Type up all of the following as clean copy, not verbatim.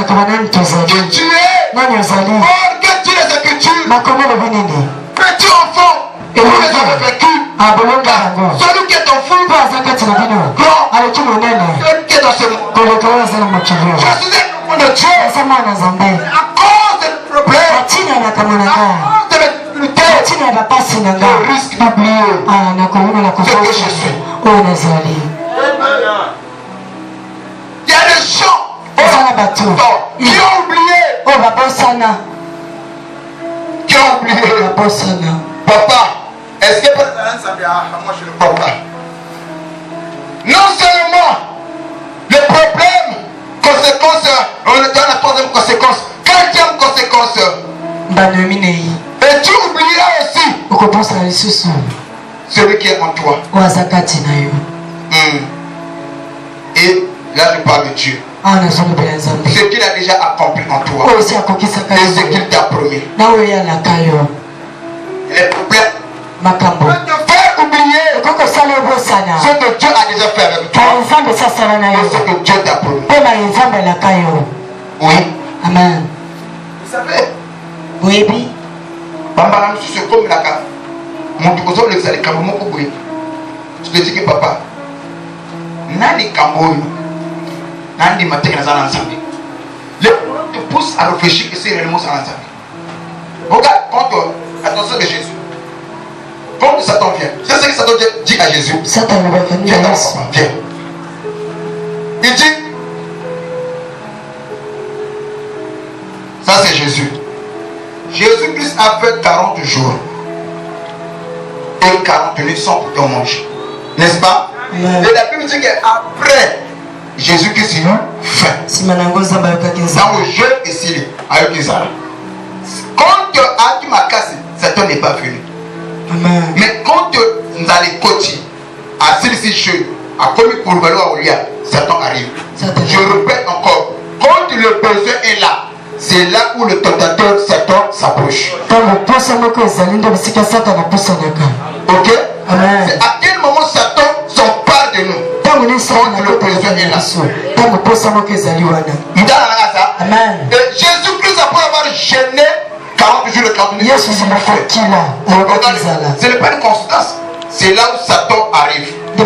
que tu es, or que tu les Écritures. Petit enfant, vous les avez vécu. Celui qui est ton fou, grand, celui qui est dans ce monde. Je suis un enfant de Dieu. À cause des problèmes, à cause de mes difficultés, je risque d'oublier ce que je suis. Il y a des gens qui ont oublié. Qui ont oublié. Papa, est-ce que moi je le papa? Non seulement le problème, conséquence, on est dans la troisième conséquence, quatrième conséquence. Et tu oublieras aussi celui qui est en toi. Et là je parle de Dieu. Ce qu'il a déjà accompli en toi. Et ce qu'il t'a promis. Les problèmes vont te faire oublier ce que Dieu a déjà fait avec toi et ce que Dieu t'a promis. Oui. Amen. Vous savez, Oui. Bambara nous c'est comme la carte. Mon dieu, le xale kambo moko boye. Je te dis que papa, nani kambo nani matin na zana ensemble. Le problème te pousse à réfléchir que c'est réellement ça ensemble. Regarde quand attention de Jésus. Quand Satan vient, c'est ce que Satan dit à Jésus. Viens, viens. Il dit, ça c'est Jésus. Jésus-Christ a fait 40 jours et 40 nuits sans pourtant manger. N'est-ce pas? Et la Bible dit qu'après Jésus-Christ il a faim. Dans le jeûne ici, avec Isaac. Quand Adi Makasi, Satan n'est pas venu. Amen. Mais quand nous allons côté, à celui-ci jeune, à commis pour le valoir au lieu, Satan arrive. Je répète encore, quand le besoin est là, c'est là où le tentateur Satan s'approche. Ok? Amen. C'est à quel moment Satan s'empare de nous? Quand le besoin est là. Amen. Et Jésus-Christ, après avoir gêné 40 jours et 40 nuits, ce n'est pas une constance. C'est là où Satan arrive. Il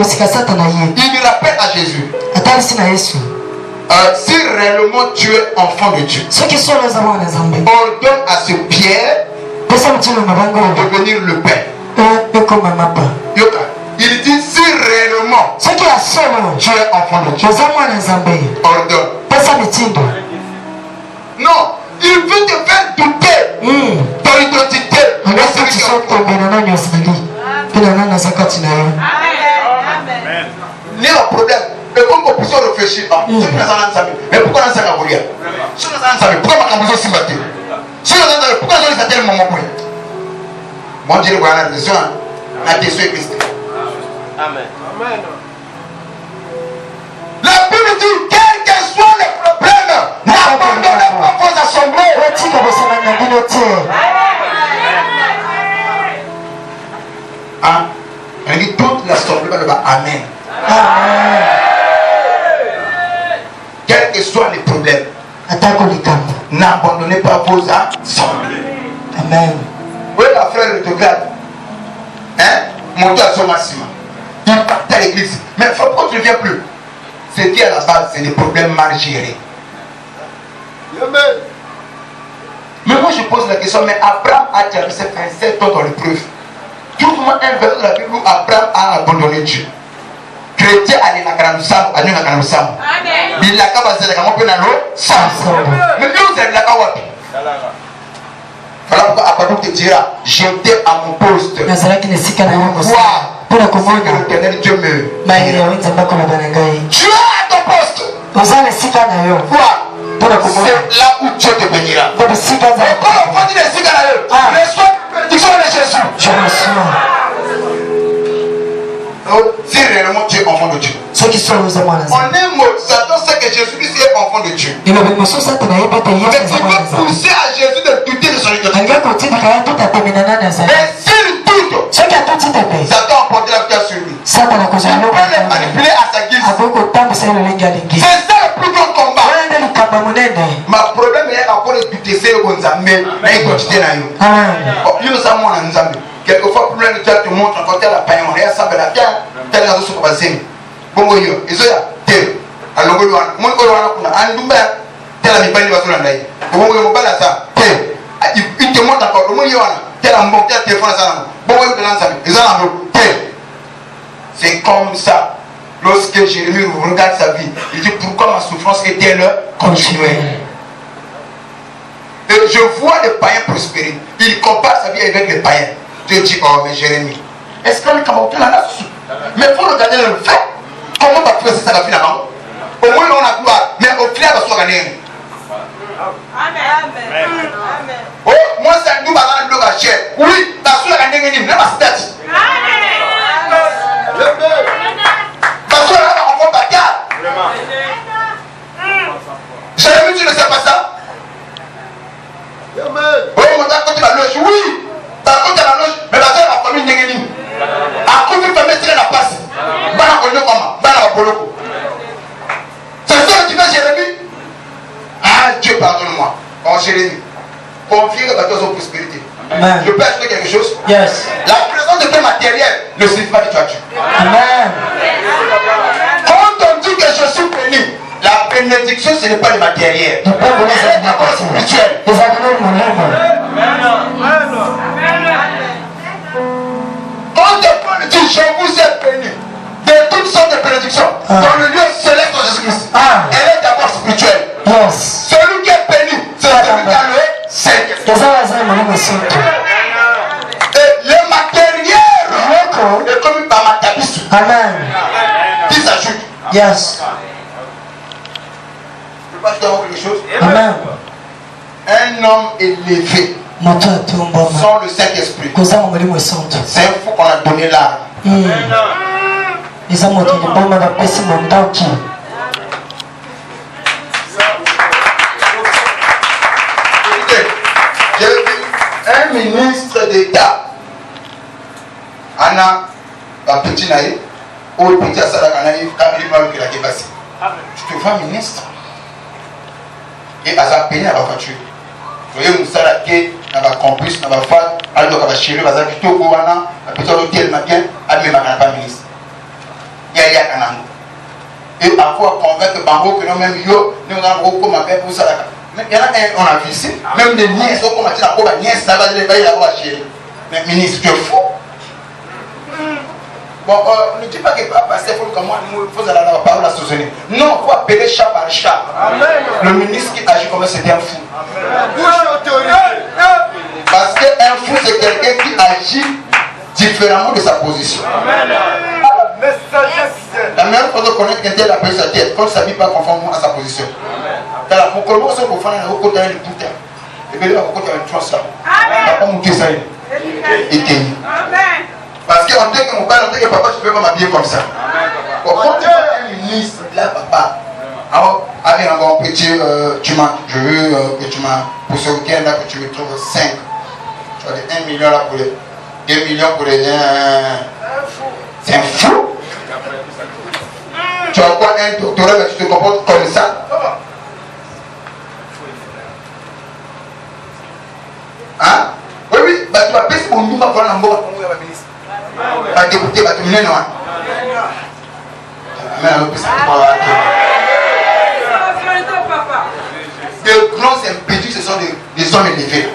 rappelle à Jésus. Si réellement tu es enfant de Dieu, ordonne à ce Pierre de devenir le Père. Yoka. Il dit si réellement tu es enfant de Dieu, ordonne. Non, il veut te faire douter ton identité. Il y a un problème. Et comme on peut réfléchir, mais pourquoi on s'en a voulu? Si on a pourquoi on a besoin de se battre? Si on a pourquoi on a tellement moment? Bon Dieu, voilà la question. La question est Christ. Amen. La Bible dit, quel que soit le problème, n'abandonnez pas vos assemblées. Hein? Elle dit toute l'assemblée va le dire Amen. Amen. Quels que soient les problèmes, n'abandonnez pas vos assemblées. Amen. Oui, la frère retrograde. Hein? Monter à son maximum. Il part à l'église. Mais pourquoi tu ne viens plus? C'est qui à la base, c'est des problèmes mal gérés. Mais moi je pose la question, mais Abraham a traversé 27 ans dans l'épreuve. Trouve-moi un verset de la Bible où Abraham a abandonné Dieu. Chrétien allait na kanamusamu, a na kanamusamu. Il a kabasé la kamope na l'eau, mais nous c'est la kawapi. Voilà pourquoi Abraham te dira, j'étais à mon poste. Voir c'est que l'Éternel Dieu me. Tu es à ton poste. Voir, c'est là où Dieu te bénira. Et quand on dit les signes à eux, reçois la bénédiction de Jésus. Je reçois. Si réellement tu es enfant de Dieu. Ceux qui sont aux amours. En un mot, Satan sait que Jésus-Christ est enfant de Dieu. Mais il veut pousser à Jésus de douter de son identité. Et s'il doute, Satan a porté la victoire sur lui. Il peut le manipuler à sa guise. C'est ça le plus grand combat. Ma pour écouter au Nzambé, mais il continue à nous. Il nous a moins Nzambé. Quelquefois, pour le temps, tu montres quand tu as la paille, on est à ça, la pierre, tu as la ressource pour passer. Bon, yo, ils sont là, t'es. Alors, mon on a un double, t'es la mi-bagne de la naïe. Bon, yo, mon ça, t'es. Il te montre encore, le moyen, t'es la montre, t'es le téléphone à ça. Bon, yo, ils ont t'es. C'est comme ça. Lorsque Jérémie regarde sa vie, il dit pourquoi ma souffrance est-elle continuée. Et je vois les païens prospérer. Il compare sa vie avec les païens. Dieu dit, oh mais Jérémie, est-ce qu'on est capable de la nation? Mais il faut regarder le fait. Comment va faire ça la vie là-bas? Au moins on a gloire, mais au final on va se gagner. Amen. Oh, moi c'est un double à la bloc à chair. Oui, la soeur a gagné, même à cette date. Parce que là, on va bagarre. Jérémie, tu ne sais pas ça? Oui, on t'a côté la loge. Oui, t'as côté la loge, mais la soeur a famille Négenim. À cause de famille, c'est la passe. Bana Kono Kama, Bana Boloko. C'est ça qui fait Jérémie. Ah, Dieu pardonne-moi. Oh, Jérémie, confie le bateau aux prospérité. Je peux ajouter quelque chose? Yes. La présence de ton matériel ne signifie pas que tu as Dieu. Amen. Quand on dit que je suis béni, la bénédiction ce n'est pas le matériel. Tu peux donner cette bénédiction spirituelle. Les animaux mon Quand Paul dit je vous ai béni de toutes sortes de bénédictions dans le lieu céleste de Jésus-Christ, elle est d'abord spirituelle. Yes. Celui qui est béni, c'est celui qui a le Seigneur. Et le matériel est comme par ma tapice. Amen. Qui s'ajoute. Yes. Je peux pas te dire quelque chose. Amen. Un homme élevé sans le Saint-Esprit, c'est un fou qu'on a donné l'âme. J'ai vu un ministre d'État, Anna, la petite naïe, ou le petit Asada Naïf, qui l'a dépassé. Tu te vois ministre et à sa peine à la voiture. Vous voyez, Moussa qui dans la campus, dans la fac, alors qu'on va chez lui, la petite Ogoana, la petite hôtel, elle ne m'a pas ministre. Il y a un et parfois convaincre Bango que nous même yo, nous avons beaucoup ma père pour ça. Mais il y en a un, on a vu ici, même des nièces, on a dit la nièce, ça va aller là-bas chez mais ministre, tu es fou. Bon, ne dis pas que papa, c'est fou comme moi, il faut aller la parole à soutenir. Non, il faut appeler chat par chat. Le ministre qui agit comme c'était un fou. Parce qu'un fou, c'est quelqu'un qui agit différemment de sa position. La meilleure façon de connaître quelqu'un, la sa tête, quand il ne s'habille pas conformément à sa position. Car la proclamation, c'est qu'on fait un recours dans le boutin. Et bien, on va faire une chose. On va pas monter ça. Et parce qu'on dit que mon père, on dit que papa, je ne peux pas m'habiller comme ça. Quand tu es un ministre, là, papa, alors, allez, on va petit, je veux que tu m'as, pour ce week-end, là, que tu me trouves 5. Tu as 1 million là pour les 2 millions pour les. C'est un fou. Tu as quoi un doctorat, mais tu te comportes comme ça? Hein? Oui, oui, bah, tu vas payer pour nous, voir la mort, on va ministre. Pas député, pas tout le monde, non? Mais alors, de grands impétus, ce sont des hommes élevés.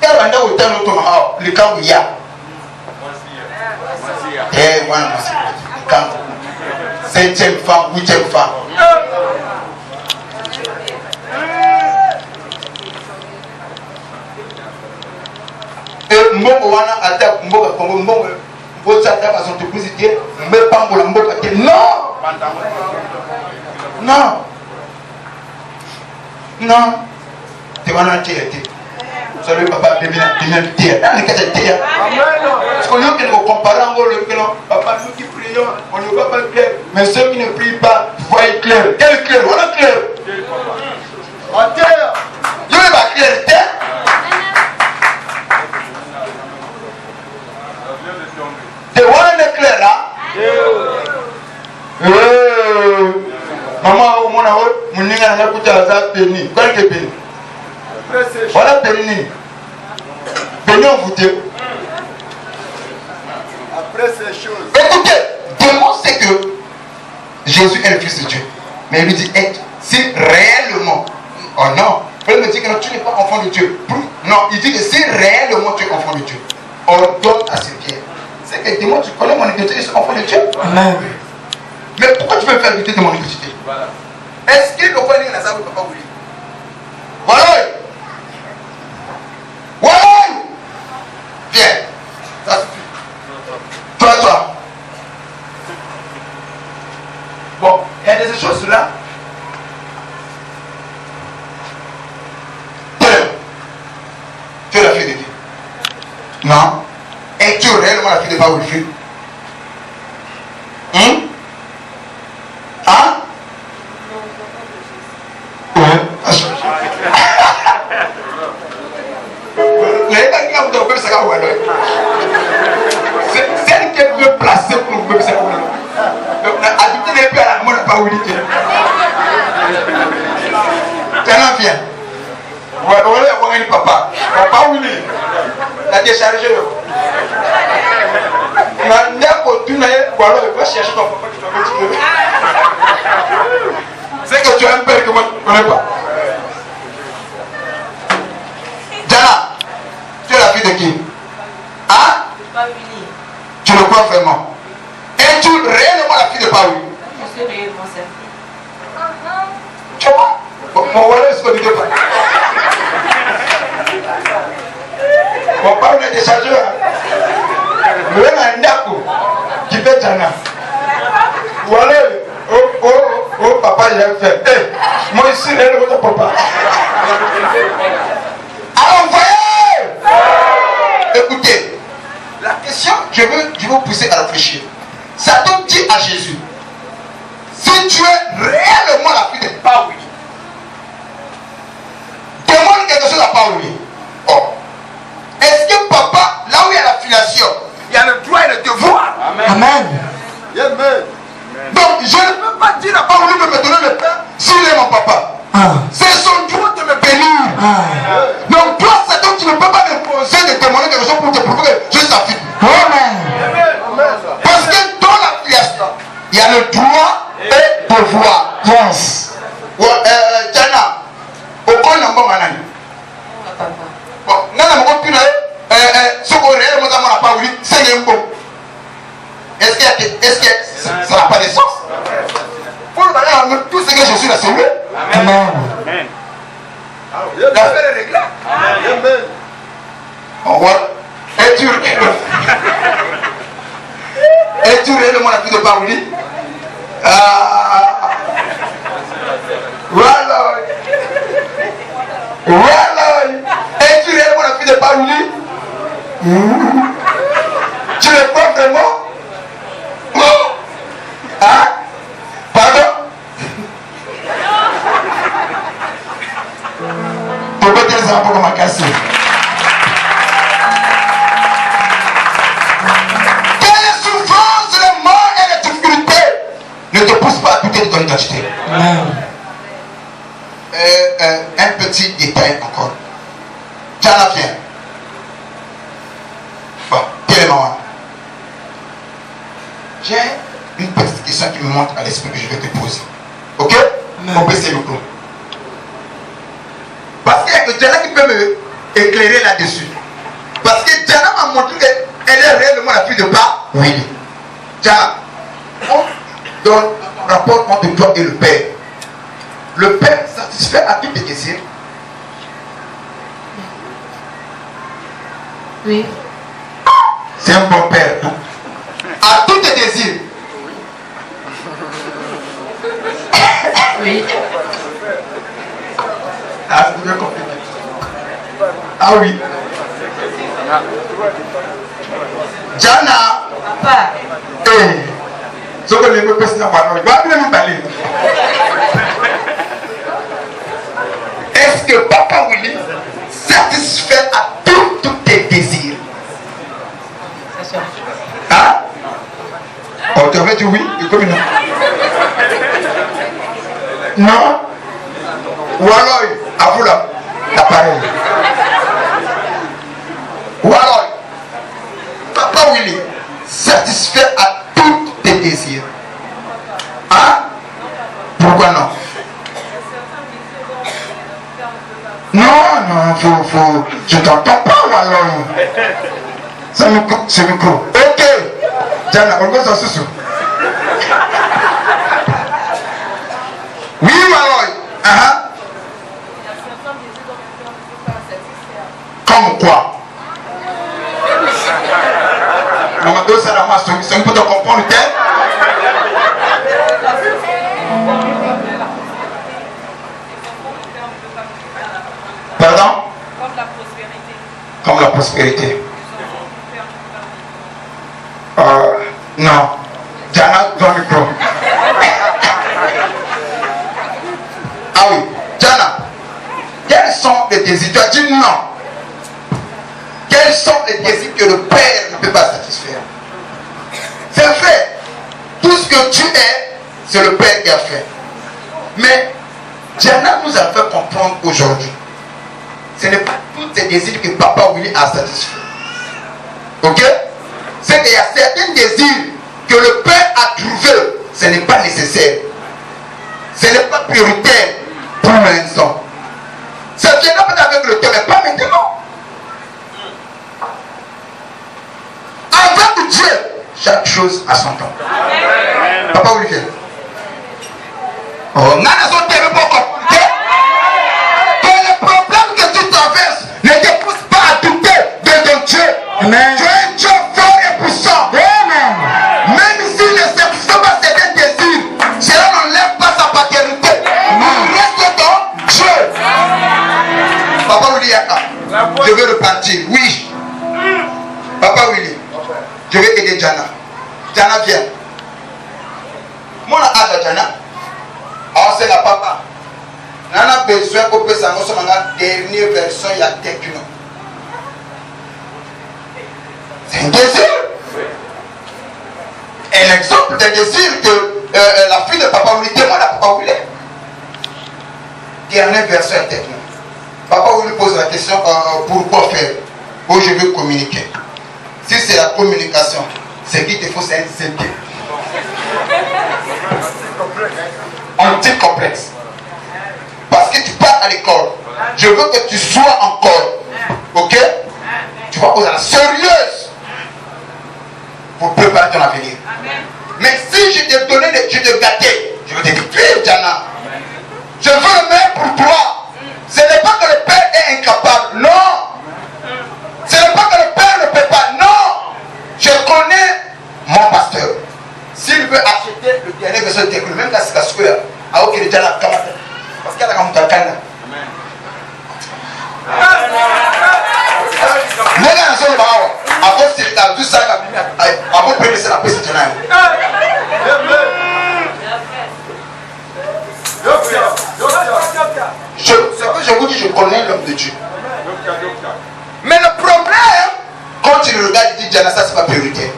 Et on a autant de temps, le camp où il y a. Et voilà, le camp. 7e femme, 8e femme. Et Mbongo wana attaque Mboga Congo, Mbongo attaque à son entreprise, Mbongo Mboga. Non! Non! Non! Tu vas dans le salut papa, bien terre. Dans les cas terre. Parce qu'on a que comparer papa, nous qui prions, on ne voit pas clair. Mais ceux qui ne prient pas, voient clair. Quel clair? On a clair. En terre. Je vais pas clair terre. C'est on est clair là. Maman, au monde, mon nez n'a pas béni. Quoi que béni? Voilà béni. Béni en vous Dieu. Après ces choses. Écoutez, démon sait que Jésus est le Fils de Dieu. Mais il lui dit, si réellement, oh non, il me dit que non, tu n'es pas enfant de Dieu. Non, il dit que si réellement tu es enfant de Dieu, ordonne à ces pierres. C'est que démon, tu connais mon identité, je suis enfant de Dieu. Amen. Mais pourquoi tu veux faire douter de mon identité? Est-ce que le roi n'est pas papa voulu? Voilà. Voilà. Viens. Ça suffit. Toi. Bon, il y a des choses là. Tu es la fille de qui? Non. Es-tu réellement la fille de Paul? Hein? Celle qui veut placer pour le bébé, c'est pour nous. Habiter les pères, on n'a pas oublié. T'en viens. Ouais, papa. Papa, oui. La décharge. C'est que tu as un père que moi je ne connais pas. Diana, tu es la fille de qui? Hein? Tu le crois vraiment? Es-tu réellement la fille de Paul? Je suis réellement sa fille. Tu vois? Mon voilà, ce qu'on dit pas. Mon père est déchargé. Le Ndako qui fait Diana. Voilà. Oh, papa, il a fait. Moi ici, il est votre papa. Alors, voyez! Écoutez, la question, je veux vous pousser à réfléchir. Satan dit à Jésus, si tu es réellement la fille de Paul, demande quelque chose à Paul. Oh. Est-ce que papa, là où il y a la filiation, il y a le droit et le devoir? Amen. Amen. Donc, je ne peux pas dire à Paul de me donner le pain s'il est mon papa. C'est son droit de me bénir. Donc, toi, Satan, tu ne peux pas m'imposer de demander quelque chose pour te prouver que je suis sa fille. Amen. Parce que dans la filiation, il y a le droit et le devoir. Yes. Diana, au coin d'un bon manani. Bon, nana moko pina ce qu'on réellement dans mon pas oui, c'est un bon. Est-ce que ça n'a pas de sens? Pour le malheur, tout ce que je suis là, c'est lui. Amen. L'affaire est réglée. Amen. Es-tu réellement la fille de Paouli? Voilà. Es-tu réellement la fille de Paouli? Tu le crois vraiment? Hein? Pardon? Tu peux dire ça pour ma casse. Quelle souffrance, le mort et la difficulté ne te pousse pas à douter de ton identité. Un petit détail encore. Diana, viens. Bon, tiens maman. J'ai une petite question qui me monte à l'esprit que je vais te poser. Ok? On peut essayer le coup. Parce qu'il y a que Diana qui peut me éclairer là-dessus. Parce que Diana m'a montré qu'elle est réellement la fille de pas. Oui. Diana, dans le rapport entre toi et le Père, le Père satisfait à tous tes désirs. Oui. C'est un bon Père. Hein? À tous tes désirs. Oui. Ah, vous pouvez confirmer. Ah oui. Diana. Papa. Ce que les personnes n'ont pas parler. Est-ce que Papa Willy satisfait à tous tes désirs? C'est sûr. Hein? On te dit oui, et comme non. Non? Ou alors, à vous l'appareil. Ou alors, Papa Willy, satisfait à tous tes désirs. Hein? Pourquoi non? Non, faut. Je t'entends pas, ou alors? C'est micro. Ok. Diana, on va s'en sous. Oui, ou alors? Comme quoi? Maman, ça n'a pas solution pour te comprendre. Pardon? Comme la prospérité. Non. Diana, dans le micro. Ah oui, Diana. Quels sont les désirs? Tu as dit non. Quels sont les désirs que le Père ne peut pas satisfaire? C'est vrai. Tout ce que tu es, c'est le Père qui a fait. Mais Diana nous a fait comprendre aujourd'hui. Ce n'est pas tous ces désirs que Papa Willy a satisfait. Ok? C'est qu'il y a certains désirs que le Père a trouvés. Ce n'est pas nécessaire. Ce n'est pas prioritaire pour l'instant. Ça viendra peut-être avec le temps, mais pas maintenant. Avec Dieu, chaque chose a son temps. Amen. Papa Willy. Oh, on a raison de pour comprendre que le problème que tu traverses ne te pousse pas à douter de ton Dieu. Amen. Tu es un Dieu fort et puissant. Amen. Même si ne satisfait pas certains désirs, cela n'enlève pas sa paternité. Il reste ton Dieu. Papa Willy, je veux repartir. Oui. Papa Willy, je vais aider Diana. Diana, viens. Moi, je suis Diana. Alors, c'est la papa. On a besoin qu'on puisse annoncer la dernière version, il y a Techno. C'est un désir. Un exemple d'un désir que la fille de Papa Willy demande à Papa Willy. Dernière version est Techno. Papa Willy pose la question pourquoi faire? Oh, je veux communiquer. Si c'est la communication, ce qu'il te faut, c'est un CD. Anti-complexe. Parce que tu pars à l'école. Je veux que tu sois encore. Ok? Tu vas poser la sérieuse pour préparer ton avenir. Mais si je t'ai donné, je te gâtais, je vais te dire, viens, Diana. Je veux le meilleur pour toi. Ce n'est pas que le Père est incapable. Non. Ce n'est pas que le Père ne peut pas. Non. Je connais mon pasteur. S'il veut acheter le dernier verset de Techno, même la Sika, à aucun déjà la Kamata. Parce qu'elle a comme ta canne. Les gars, sont là. Avant, c'est la douce, avant de préparer la paix, c'est un ce que je vous dis, je connais l'homme de Dieu. Mais le problème, quand tu le regardes, il dit Diana, ça c'est pas prioritaire.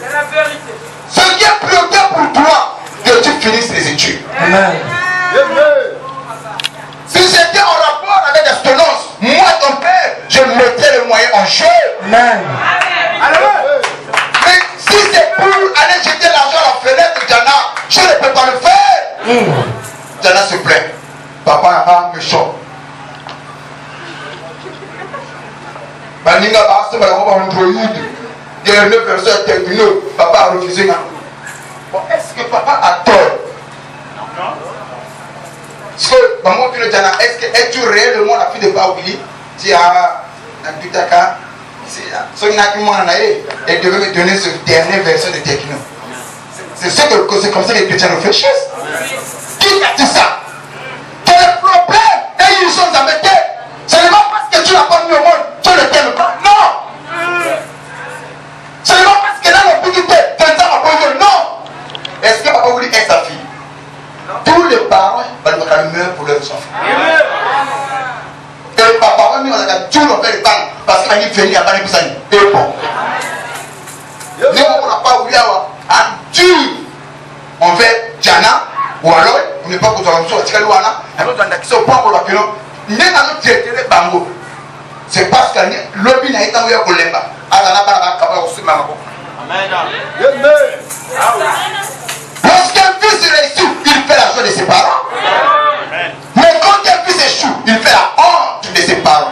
C'est la vérité. Ce qui est prioritaire pour toi, que tu finisses les études. Amen. Si c'était en rapport avec l'expérience, moi ton père, je mettrais les moyens en jeu. Amen. Mais si c'est pour aller jeter l'argent à la fenêtre de Diana, je ne peux pas le faire. Diana se plaint. Papa a un méchant. Baninga Basta va avoir un Android. Dernière version est terminée. Papa a refusé. Bon, est-ce que papa a tort? Non. Est-ce que maman dit Diana, est-ce que es-tu réellement la fille de Papa Willy? Tu as un pitaka. C'est et devait me donner ce dernier version de Techno. C'est comme ça que les chrétiens réfléchissent. Qui a dit ça? Quel est le problème? Et ils sont embêtés. Ce n'est pas parce que tu n'as pas mis au monde, tu ne t'aimes pas. Non! Ce n'est pas parce que dans l'obligité, tu ne t'as pas besoin. Non! Est-ce que Papa Willy est sa fille? Tous les parents vont le meilleur pour leurs enfants. Et les parents, nous, on a tout le fait les parents parce qu'il a venir à Bani Poussani. Et bon. Nous, on n'a pas oublié à Dieu. On fait Diana, ou alors, on n'est pas pour toi, on va c'est parce que l'objet n'a été envoyé au Lemba. Lorsqu'un fils réussit, il fait la joie de ses parents. Mais quand un fils échoue, il fait la honte de ses parents.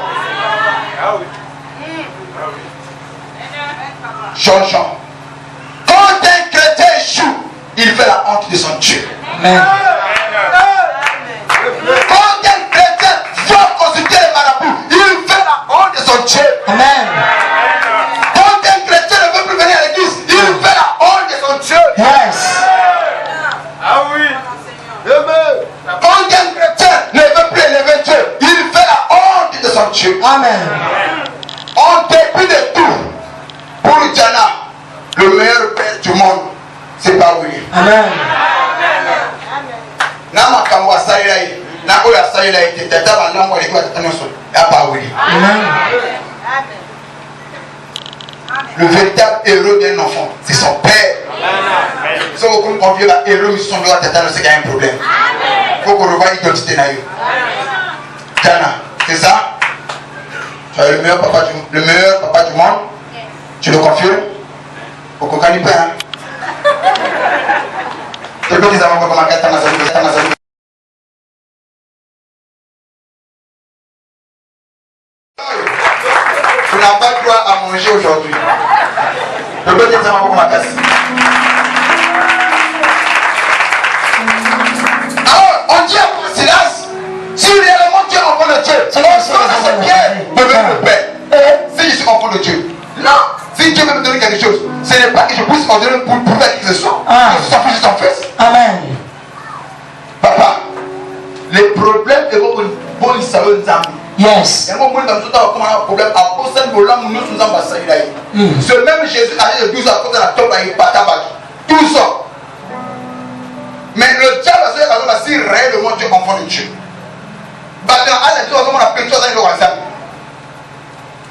Jean-Jean. Quand un chrétien échoue, il fait la honte de son Dieu. Amen. Quand un chrétien va consulter les marabouts, il fait la honte de son Dieu. Amen. Quand un chrétien ne veut plus venir à l'église, il fait la honte de son Dieu. Yes. Ah oui. Amen. Quand un chrétien ne veut plus élever Dieu, il fait la honte de son Dieu. Amen. En dépit de tout, pour Diana, le meilleur père du monde, c'est pas Willy. Amen. Nama kamwa saïlaï, na oya saïlaï, t'es d'abord là, moi, les gars, t'es pas Willy. Amen. Le véritable héros d'un enfant, c'est son père. Si vous confiez la héros, ils sont droits, c'est qu'il y a un problème. Il faut qu'on revoie l'identité. Diana, c'est ça? Tu es le meilleur papa du monde. Tu le confirmes? Au Kokani Père. Tu peux dire comment tu n'as pas le droit à manger aujourd'hui. Je peux dire comment tu alors, on dit à Silas, si réellement tu es enfant de Dieu, c'est Pierre me donne le Père. Si je suis enfant de Dieu, non. Si Dieu veut me donner quelque chose, ce n'est pas que je puisse ordonner pour faire qui que ce soit. Je suis son fils, son fils. Amen. Papa, les problèmes de vos bons salons d'âme. Yes. Ce même Jésus allait de 12 ans comme dans la tombe à Ipatabak. 12 ans. Mais le diable a dit si réellement tu es enfant de Dieu.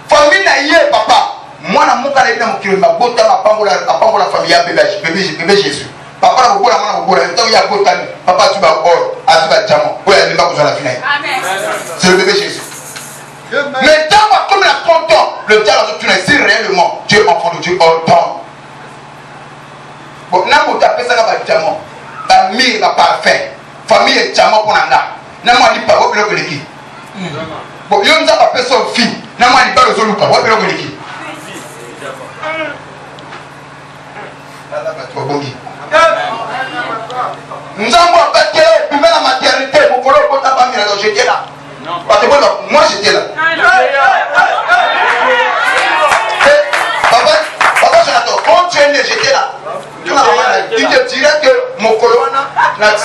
Famille n'a papa. Moi, je suis un famille bébé Jésus. Papa, tu vas papa, tu vas or, c'est le bébé Jésus. Mais dans comme la 30 ans, le diable a dit si réellement tu es enfant de Dieu, autant. Bon, n'a pas tapé ça dans le diamant. Famille est parfait. Famille est diamant pour l'anda. N'a pas dit pas, vous pouvez le qui. Bon, il y a une personne fille. N'a pas dit pas le zolu pas, vous pouvez le qui. Nous avons attaqué, puis même la maternité, vous pouvez le faire, j'étais là. Parce que moi j'étais là. Papa, Jonathan, quand tu es né, j'étais là. Il te dirait que mon colonne, tu es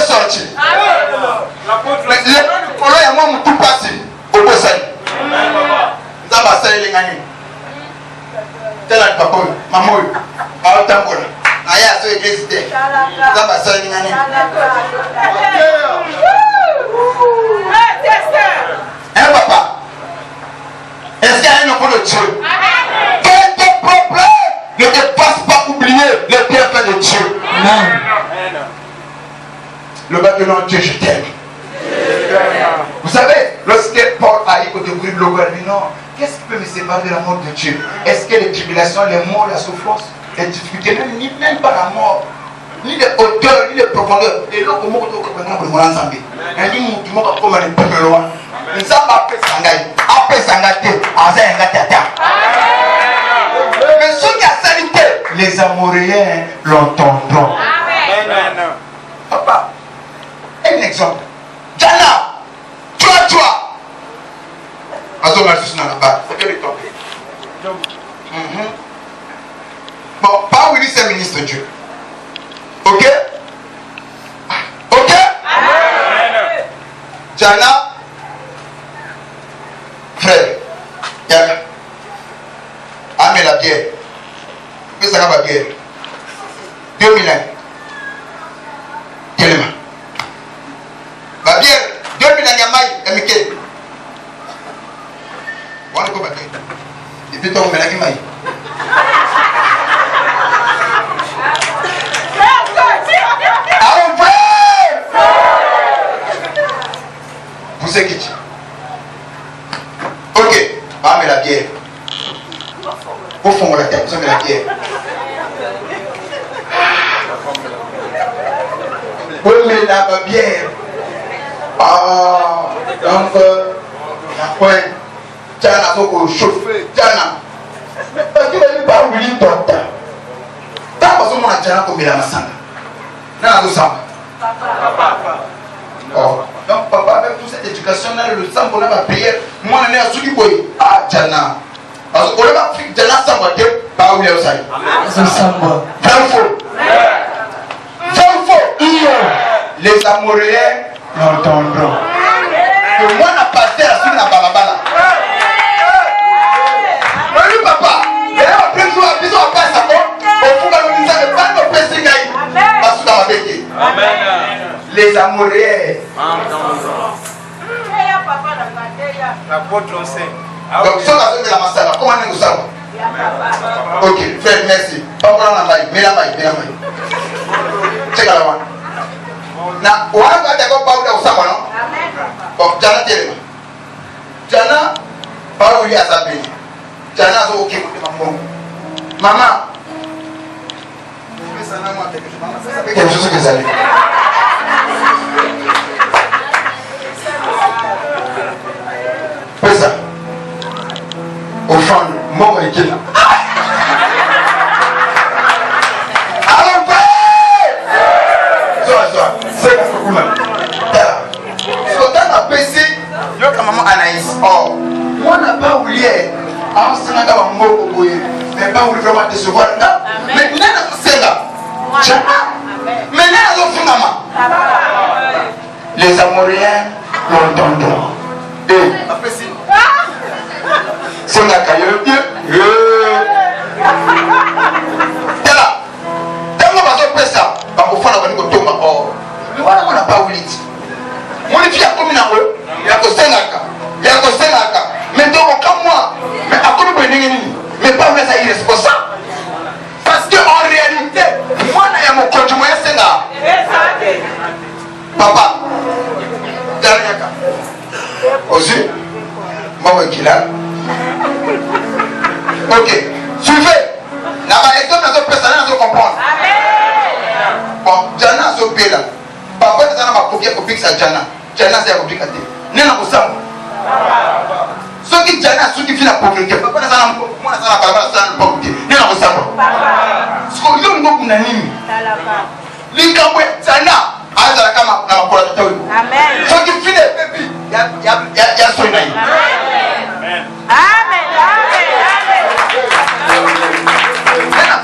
sorti. Mais le colonne, moi, je tout passé au Bossani. Nous avons passé les gagnants. Tel est papa, maman, à Otambola. Aya, c'est l'église. Nous avons passé les gagnants. Hein, papa? Est-ce qu'il y a un enfant de Dieu? Quel tes problèmes ne te fasse pas oublier le bienfait de Dieu. Amen. Le Babylone, Dieu, je t'aime. Vous savez, lorsque Paul a découvert le logo, il dit non, qu'est-ce qui peut me séparer de l'amour de Dieu? Est-ce que les tribulations, les morts, la souffrance, les difficultés, même pas la mort, ni les hauteurs, ni les profondeurs. Et là, comment on peut nous ensemble? Et dit, tout le monde va comme un peu loin. Nous sommes après Sangaï. Après Sangaï, mais ceux qui ont salité, les Amoréens l'entendront. Amen. Papa, un exemple. Diana, toi. Azoma, je suis dans la barre. C'est que le temps. Bon, pas Willy, c'est ministre de Dieu. Ok? Ok? Diana, frère, Diana, amène la bière. Mais ça va la bière. 2001. Tellement. La bière, 2001, Yamaï, Emike. Voilà comment tu es. Et puis, tu as mis la Yamaï. Ah, mon frère! bière. Au fond de la tête, vous avez la bière. Oui, mais la bière. Ah, donc, la pointe. Tiana, donc, chauffeur, Tiana. Mais parce qu'il n'avait pas oublié ton temps. Tant que mon Tiana, comme il a ma sang. Non, nous sommes. Oh. Donc, papa, avec toute cette éducation, le sang qu'on a ma prière, moi, on est à Soukiboy. Ah, Tiana. Parce qu'on a fait Tiana sans voiture, pas où il est au salut. Vrai ou faux? Vrai ou faux? Les amoureux l'entendront. Que moi, n'a pas fait la suite de la balabala. Oui, papa. Et là, après, nous avons besoin de faire ça. Au fond, nous avons besoin de faire nos petits gars. Parce que dans la béquille. Les amoureux. L'apôtre sait. Donc, si on a fait de la massage, comment on nous savons? Ok, frère, merci. Pas pour la maille, mais la maille, mais la maille. Check la main. Na, on a pas d'accord pas où ça, non? Bon, Jana, tiens. Jana, pas où il y a sa béni. Jana, ok, maman. Quelque chose que ça dit. Fais ça. Au fond, mon équipe. Alors, c'est la foule. Ce qu'on a baissé, yo ka maman Anaïs. Oh, moi n'a pas oublié. Ah, c'est un gars mais pas oublié vraiment décevoir. Mais n'est pas c'est là. Mais n'est pas l'autre maman. Les Amoriens l'entendront. Et c'est un gars qui est là. Tellement pas de ça. Au fond, on va nous tomber. Oh, on n'a pas oublié. Mon fils a commis un peu, il a costé un cas. Mais donc, comme moi, mais à quoi vous venez? Mais pas vous êtes irresponsable. Parce qu'en réalité, moi, il y a mon compte, moi, c'est là. Papa, dernier cas. Aussi, moi, qui là. Ok, suivez. Là-bas, et comme notre personnel, nous comprendre. Bon, Jana, c'est au pays là. Papa, c'est un copier ça Jana. Jana, c'est un copier. N'est pas pour ça. Ceux qui Jana, ceux qui font la pauvreté. Papa, c'est un moi, c'est un papa, c'est un pauvreté. N'est pas pour ça. Ce qu'on dit, nous, on a mis. L'Inkabwe, Jana, à la cama, dans la porte. Amen. Ceux qui font les bébés, il y a son nom. Amen. Amen. Amen.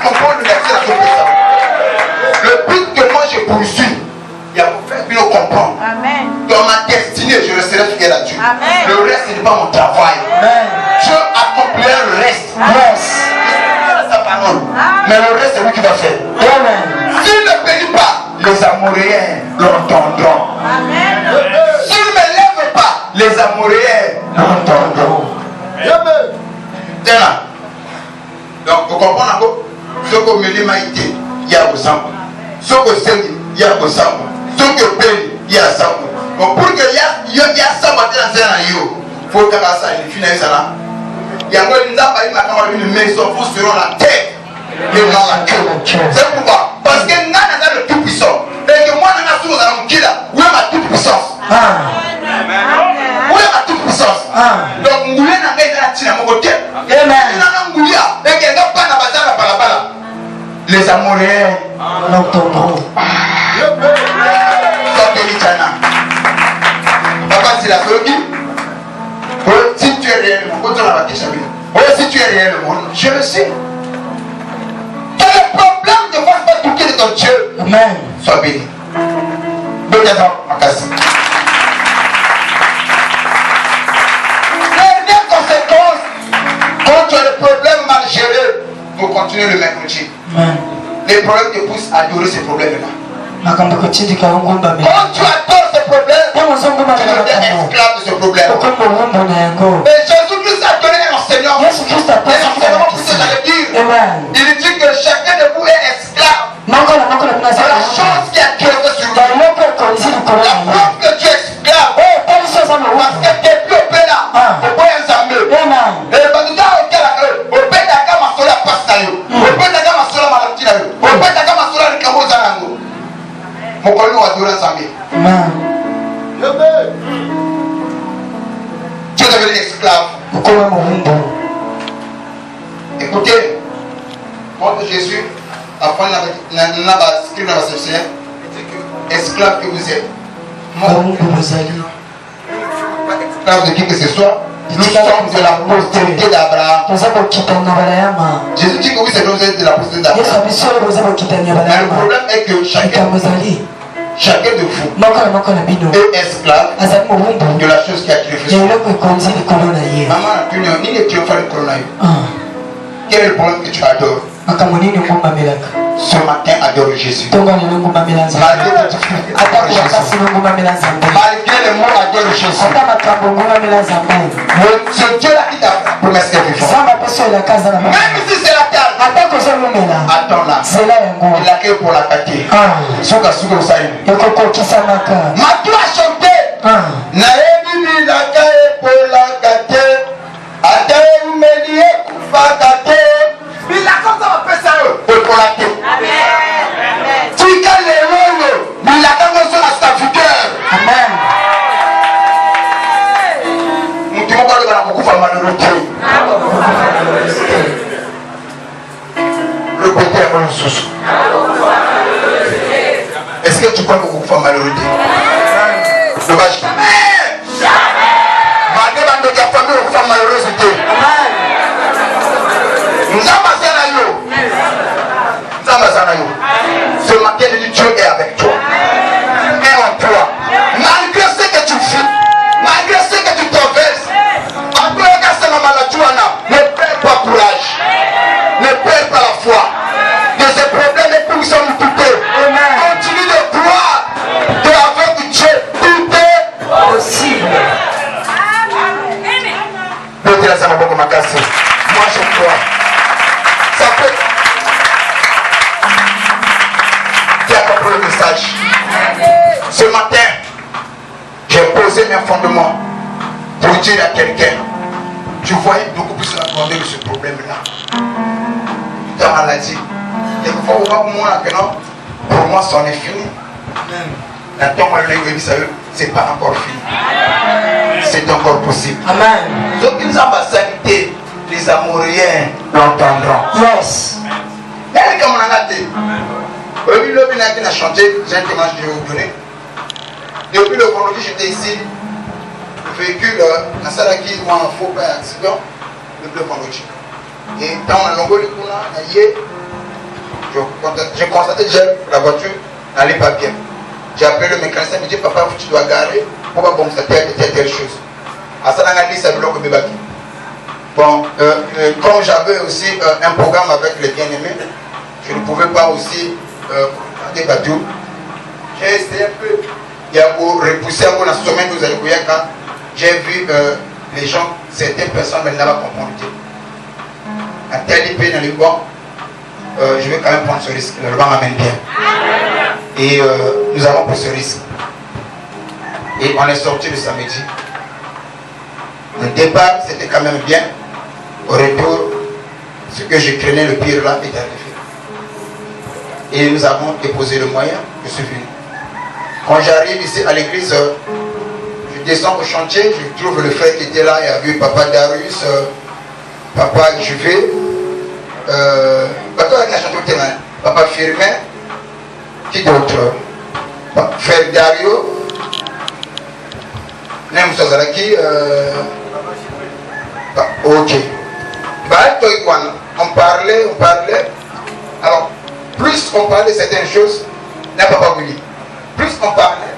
Comprendre le verset, le but que moi je poursuis, il y a pour faire bien comprendre. Amen. Dans ma destinée, je resterai fidèle à Dieu. Amen. Le reste, ce n'est pas mon travail. Amen. Dieu accomplira le reste. Yes. Sa parole. Mais le reste, c'est lui qui va faire. Amen. S'il ne bénit pas, les amouriens l'entendront. Amen. S'il ne me lève pas, les amouriens l'entendront. Amen. Tiens. Donc, vous comprenez encore? Ce que me dit Maïté, il y a au sang. Ce que c'est, il y a au sang. Ce que paye, il y a ça. Donc, pour que il y a ça, il faut que ça finisse là. Il y a une maison, vous seront la tête et non la queue. C'est pourquoi? Parce que Nana a le tout puissant. Et que moi, Nana Souma dans mon kila, où est ma toute puissance? Où est ma toute puissance? Donc, Mouya n'a pas été là, mon côté. Les amoureux l'entendront. Papa, c'est la seule. Si tu es réellement, si tu es réellement, je le sais. Quel est le problème de voir pas tout de ton Dieu? Amen. Sois béni. Bonne à casse. Les conséquences, quand tu as le problème mal géré, pour continuer le même métier. Les problèmes te poussent à adorer ces problèmes-là. Quand tu adores ces problèmes, tu deviens esclave de ce problème. Mais Jésus-Christ a donné un enseignement. Un enseignement pour ce que j'allais dire. Il dit que chacun de vous est esclave. C'est la chose qui a crevé sur vous. La preuve que tu es esclave. Parce que tu es plus au pénal. Tu es un zameux. Mon collègue nous adore ensemble. Amen. Tu es devenu esclave. Ukoma muhumbu. Écoutez, quand Jésus après n'a pas écrit dans la société, esclave que vous êtes. Muhumbu buzali. Esclave de qui que ce soit. Nous sommes de la postérité d'Abraham. Toza kokitana balayama. Jésus dit que oui, c'est nous êtes de la postérité Yesu d'Abraham. abisolo boza kokitanya Mais le balayama. problème est que chacun de vous Moko na bino. est esclave Azali muhumbu. de la chose qui a créé. Ya eloko ekonzi likolo na ye. Maman, tu n'as ni les triomphales de Coronaï. Quel est le problème que tu adores? Makambo nini ngombamelaka? Ce matin, adore Jésus. Tonga lelo ngomamela nzambe. Malgré tes difficultés, Ata adore kuyakasi Jésus. ngomamela nzambe. Malgré les mots, adore Jésus. Ata makambo ngomamela nzambe. Ce Dieu-là qui t'a promis est vivant. Zamba peso elaka aza na Même si c'est la terre, ata kozolumela attends-la. nzela yango Il a créé pour la cater. Soka suka usaini. ekokokisamaka. Maintenant à chanter. Naebi milaka pour la cater. Ate umeli kufa cater. Milaka ça va faire ça pour la cater. Tika lerono. Milaka ngoso na statuteur. Amen. Mutu moko alobana kokufa malheureux te. Répétez la bonne source. Est-ce que tu crois que kokufa malheureux te? Dommage. Malgré la famille kokufa malheureuse te. Ce matin, Dieu est avec toi. Et en toi. Malgré ce que tu vis, malgré ce que tu traverses, ne perds pas courage. Ne perds pas la foi. De ces problèmes et nous sommes toutés. Continue de croire qu'avec Dieu, tout est possible. Moi, je crois. Ça peut. Tu as compris le message. Ce matin, j'ai posé mes fondements pour dire à quelqu'un, tu voyais beaucoup plus la grandeur de ce problème-là. Ta maladie. Quelquefois, on voit moi que non, pour moi, c'en est fini. C'est pas encore fini. C'est encore possible. Amen. Donc, ils ont ma sanité. Les amouriens l'entendront. Yes. Elle comme on a été. Oui, le bien a chanté, j'ai un témoignage que je vais vous donner. Depuis le vendredi, j'étais ici. Le véhicule, la salle qui moi un faux pas accident, le vendredi. Et quand on a longué le coup là, j'ai constaté déjà la voiture n'allait pas bien. J'ai appelé le mécanicien, il m'a dit papa, tu dois garer pour pas constater telle chose. À ça, on a dit ça bloque le bébé. Bon, comme j'avais aussi un programme avec les bien-aimés, je ne pouvais pas aussi des bateaux. J'ai essayé un peu, il y a repousser un peu dans ce domaine où vous allez voir quand j'ai vu les gens, certaines personnes, mais n'avaient pas compris. À tel IP dans les bancs, je vais quand même prendre ce risque. Le banc m'amène bien. Et nous avons pris ce risque. Et on est sorti le samedi. Le départ, c'était quand même bien. Au retour, ce que je craignais le pire là est arrivé. Et nous avons déposé le moyen, je suis venu. Quand j'arrive ici à l'église, je descends au chantier, je trouve le frère qui était là, il y a vu papa Darius, papa Juvé, papa Firmin, qui d'autre? Frère Dario, même Sazaraki, ok. On parlait. Alors, plus on parlait de certaines choses, n'a pas oublié. Plus on parlait,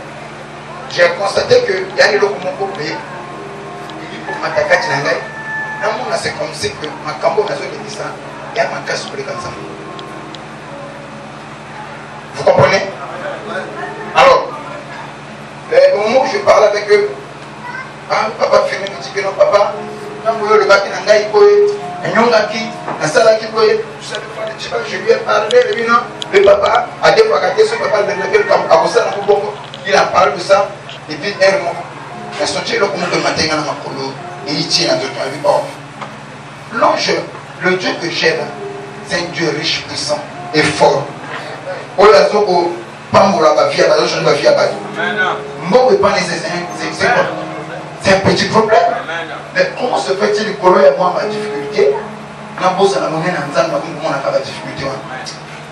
j'ai constaté que il y a des gens qui m'ont payé. C'est comme si que ma cambo n'a pas dit ça. Il y a ma casse pour les comme ça. Vous comprenez? Alors, au moment où je parlais avec eux, papa Fini me dit que non, papa, le bâti n'a pas été je lui ai parlé, le papa a des fois gâté ce papa il a parlé de ça, et puis elle m'a sorti le matin et il tient dans d'autres vie. L'ange, le Dieu que j'aime, c'est un Dieu riche, puissant et fort. Pamoura, ma vie à Bado, je ne ma vie à Bado. Moi, je pas c'est un petit problème. Mais comment se fait-il que et moi, ma difficulté, n'a pas ça la monnaie, n'a pas la difficulté.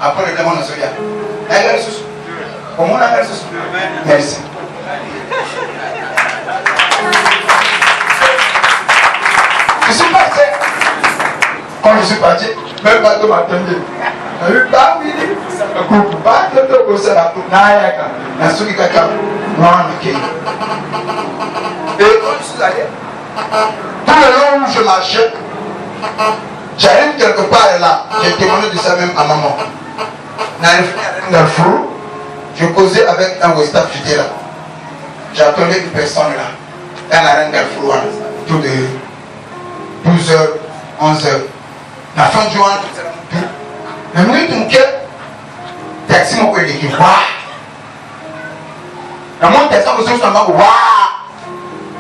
Après, le démon, on se dit, comment on a fait ça? Merci. Je suis parti. Quand je suis parti, même pas de m'attendre. Je suis parti. Je suis parti. Je suis parti. Je suis parti. Et quand je suis allé, tout le long où je marchais, j'arrive quelque part là, j'ai demandé de ça même à maman. Dans le four, je causais avec un Westaf, j'étais là. J'attendais une personne là, dans la reine Galfour, tout de 12h, 11h. La fin du mois, la minute où je taxi mon collègue, je dis waouh! La moindre personne que je suis en bas, waouh!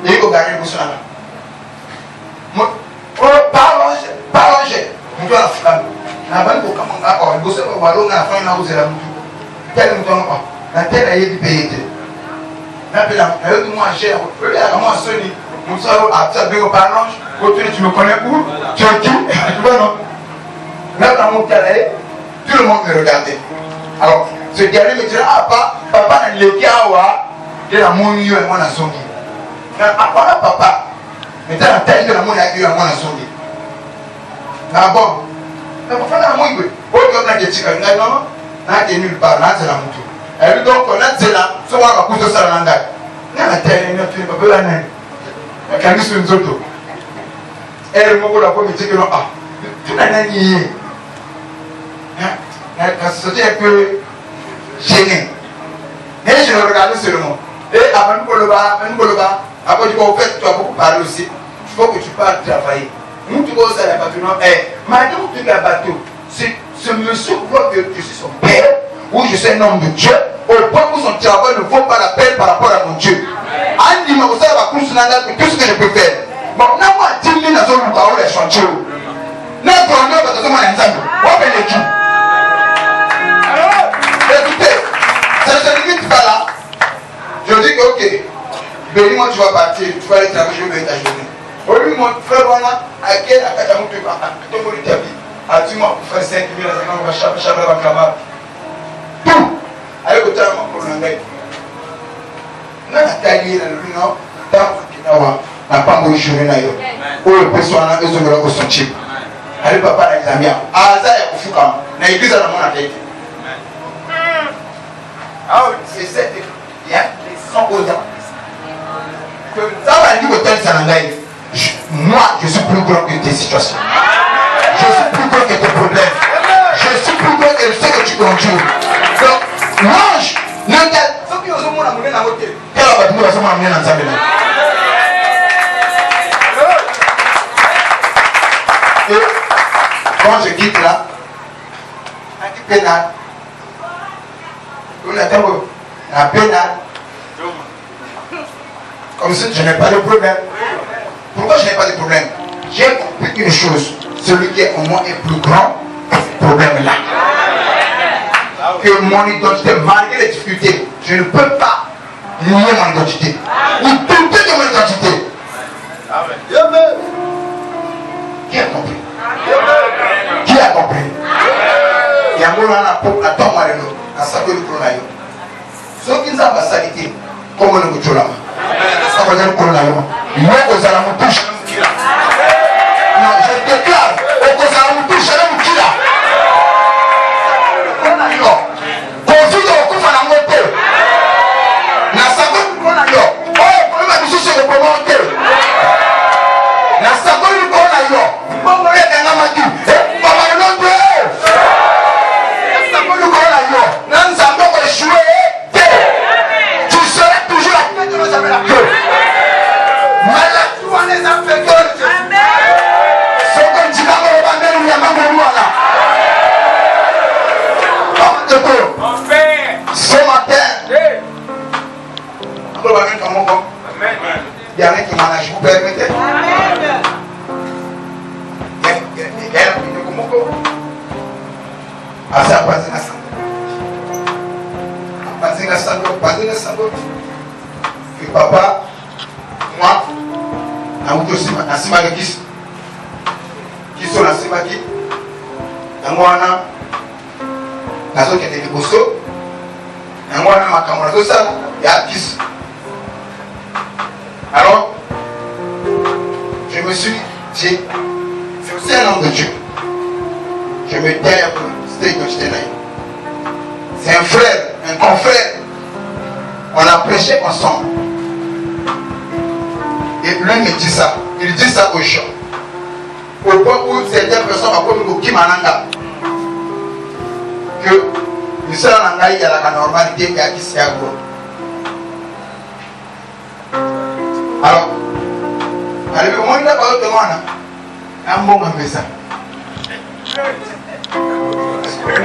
Et il regarde le bouchon là. Parlons, je dois la flamme. La bonne pour comment on a le bouchon, on va l'eau, on a fait une hausse de la mouture. Tel mouton, la terre a été payée. La moi, cher, moi, Sony, mon soeur a absorbé au parlange. Tu me connais où? Tu es qui? Tu vois, non? Là, dans mon calais, tout le monde me regardait. Alors, ce dernier me disait, ah, papa n'a le kiawa, de la monie et moi, la songi. Après, papa, mais dans la tête de la monie et moi, la songi. D'abord, mais papa n'a pas mouni. Au lieu de la question, non, n'a été nulle part, n'a été la mouture. Et puis donc, on a dit là, ce qu'on va couper ça dans la n'a la terre, il n'y a pas de la neige. Il y a qu'un une autre. Et le mot de la pomme, il dit que non, ah, tout n'a rien nié. C'était un peu gêné. Mais je le regardais seulement. Et avant de le bas, après tu vas au fait, tu vas beaucoup parler aussi. Il faut que tu parles travailler. Nous, tu vas aussi à la bateau. Madame, tu es à bateau. Ce monsieur croit que je suis son père, ou je suis un homme de Dieu, au point où son travail ne vaut pas la peine par rapport à mon Dieu. Andy m'a aussi à tout ce que je peux faire. Bon, n'a pas 10 000 dans son parole et chantier. N'a pas 30 000 dans son ensemble. On fait l'équipe. Écoutez, ça ne se limite pas là. Je dis que, ok, bénis-moi, tu vas partir, tu vas aller travailler, je vais payer ta journée. Au lieu de mon frère, voilà, à quel académie tu vas à dis-moi pour faire 5 000, on va chaper la camarade. Tout. Avec le temps, on va mettre. On a taillé dans le nord, dans le nord, on n'a pas mouillé sur le nord. Où le personne a besoin de son type. Allez, papa, les amis, à Aza et au Fouka, dans l'église, on a fait. Ah oui, c'est cette église. Il y a les 100 aux ans. Ça va dire au tel Sanangaï. Moi, je suis plus grand que tes situations. Je suis plus grand que tes problèmes. Je suis plus grand que ce que tu conduis. Donc, mange, n'entends. Ceux qui osent mon amour dans la moitié. Quel abattement va se m'amener dans sa maison? Et quand je quitte là, à qui pénal, on attend la pénal. Comme si je n'ai pas de problème. Pourquoi je n'ai pas de problème? J'ai compris une chose. Celui qui est en moi est plus grand que ce problème-là. Que mon identité, malgré les difficultés, je ne peux pas nier mon identité. Ou douter de mon identité. Qui a compris? Qui a compris? Il y a un moment où la tombe à l'eau, à sa gueule pour l'aïe. Ceux qui n'ont pas salité, comme on le dit là. Ça va dire pour l'aïe. Moi, aux alamous touche. Non, je déclare, aux alamous touche, je l'aime qui là. Conflit au coup à la montée. La seconde qu'on a eu. Oh, le problème a dit sur le promoteur. La seconde qu'on a eu. Bon, on est dans la matière. Papa, le nom de la seconde qu'on a eu. Nous avons échoué. Tu seras toujours la tête de nos amis la queue. Malade, tu en es un peu que. Ce que tu vas me remettre, il y a pas de moi là. Ce matin, il y a un qui manage, vous permettez? Il y a un qui que papa, moi, qui sont la Simaki, la Moana, la zone qui était Bosso, la Moana, ma camarade, ça, il y a 10. Alors, je me suis dit, c'est aussi un homme de Dieu. Je me tais un peu, c'était que j'étais là. C'est un frère, un confrère. On a prêché ensemble. Et lui me dit ça. Il dit ça aux gens. Au point où certaines personnes ont comme Kimananga. Que le seul en il y a la normalité qui a qui s'y a gros. Alors, le monde n'a pas de un bon ça.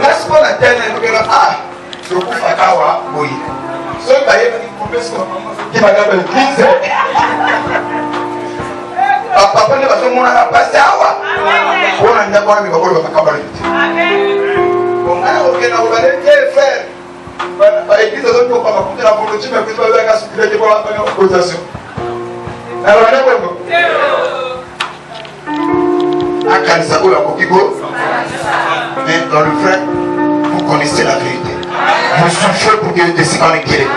Là, ce qu'on a dit, je vous fais kawa, oui. Ce qui est qui m'a dit 15 papa ne va pas se passer à moi. On a d'abord mis au bord de la caméra. On a aucun problème, frère. Par l'église, on ne peut pas compter la politique, mais plutôt avec la sécurité pour la cotisation. Alors, on est bon. À Kanisako, la Kokigo. Mais dans le vrai, vous connaissez la vérité. Vous souffrez pour que vous décidez en équilibre.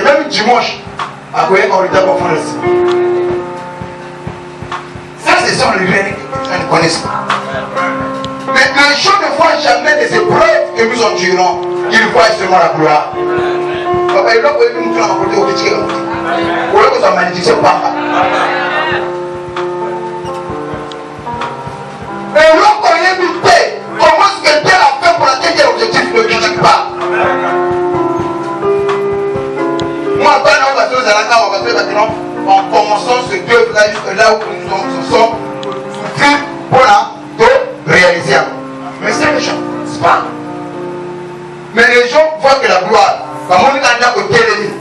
Même dimanche, à quoi on est d'abord ça, c'est ça les gens ne connaissent pas. Mais les gens ne voient jamais des épreuves que nous endurons. Ils voient seulement la gloire. Papa, il doit nous faire un côté au petit. Pour que ça malédice pas. Et lorsqu'on est muté, comment est-ce que Dieu a fait pour atteindre l'objectif ne critique pas. Moi, en commençant ce Dieu là où nous sommes, pour réaliser. Mais c'est les gens, c'est pas. Mais les gens voient que la gloire,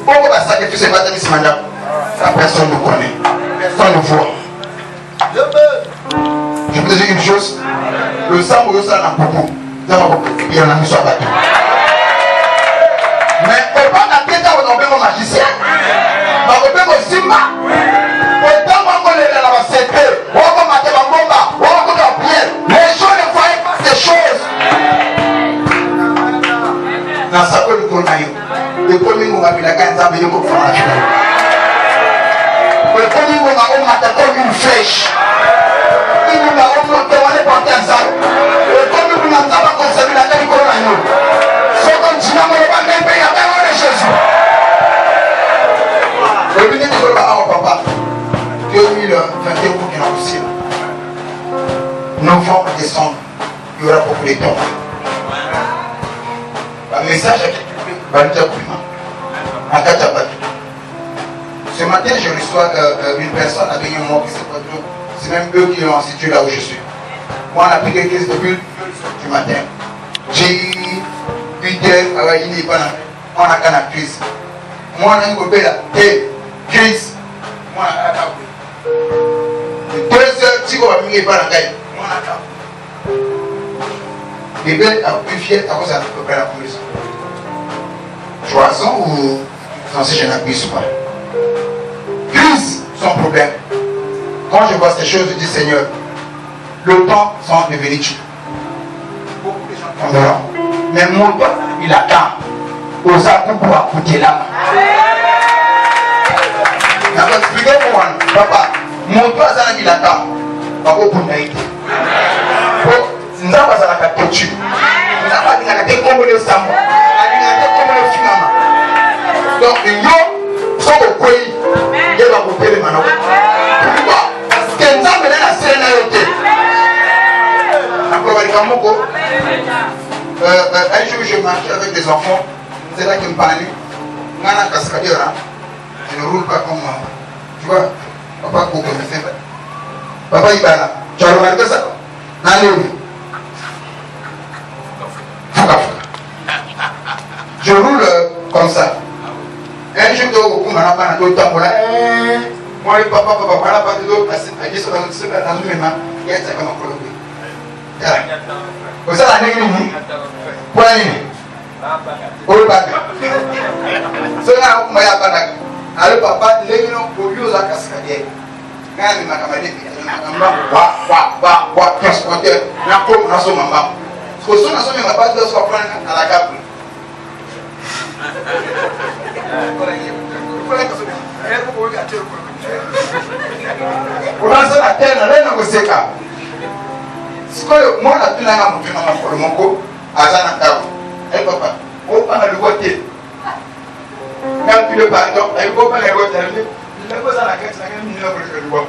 pourquoi va sacrifier ce matin, ça personne ne connaît, personne ne voit. Je peux te dire une chose, le sang où ça n'a pas beaucoup, il y en a mis sur la bateau. Mais on va la tête à mon magicien, on va mon simba, autant qu'on est là, c'est peu, on va mater ma bomba, on va la prière. Les gens ne voient pas ces choses. Dans sa colle de Konaïo, le premier mot a mis la gagne, ça veut dire qu'on fera la finale. Le premier mot a maté comme une flèche. Il nous a remonté, on est porté à ça. Le premier mot n'a pas conservé la gagne Konaïo. Ce qu'on dit, on va même payer la gagne de Jésus. Le but de ce papa, 2021 pour qu'il y ait un possible. Novembre, décembre, il y aura beaucoup de temps. Le message à ce matin, je reçois une personne avec un mot qui c'est même eux qui l'ont situé là où je suis. Moi, on a pris des crises depuis du matin. J'ai eu 8 heures, il n'est pas là. On a qu'à la crise. Moi, on a une copie là. Crise. Moi, on a qu'à 2 heures, si on a mis pas la gagne. Moi, on a qu'à. Les belles a plus fier à cause de peu près la police. 3 ans ou censé je n'appuie pas. Crise, son problème. Quand je vois ces choses, je dis Seigneur, le temps sans devenir tu. Beaucoup de gens tomberont. Mais mon temps, il attend. Aux actes pour écouter l'âme. D'accord, expliquez-moi, papa. Mon temps, il attend. Pas pour naïveté. Nous avons pas la capture. Nous avons pas la capture comme le sang. Donc, nous sommes au pays. Il va couper les manos. Pourquoi? Parce que nous avons la scène à côté. Un jour, je marchais avec des enfants. C'est là qu'ils me parlaient. Je ne roule pas comme moi. Tu vois, papa, beaucoup me fait. Papa, il va là. Tu as remarqué ça? Je roule comme ça. Un jour, je Moi, papa, voilà, pas de l'eau, parce que je suis dans une main, il y a ça comme un colobé. Vous savez, la négligne, pour la ligne. Au bac. Ce là, moi, il y a pas d'accord. Alors, papa, les gens, pour lui, aux cascadiers. Quand il m'a camarade, transporteur, n'a pas de raison, maman. Parce que son raison, il m'a pas de se prendre à la cape. Unaanza na tena leo ngoseka. Siko mwana tunanga mtu na mafolo moko azana kawo. Papa, o pana lugote. Quand tu le pardon, il faut pas les retenir. Il ne faut pas la caisse à un million de doigts.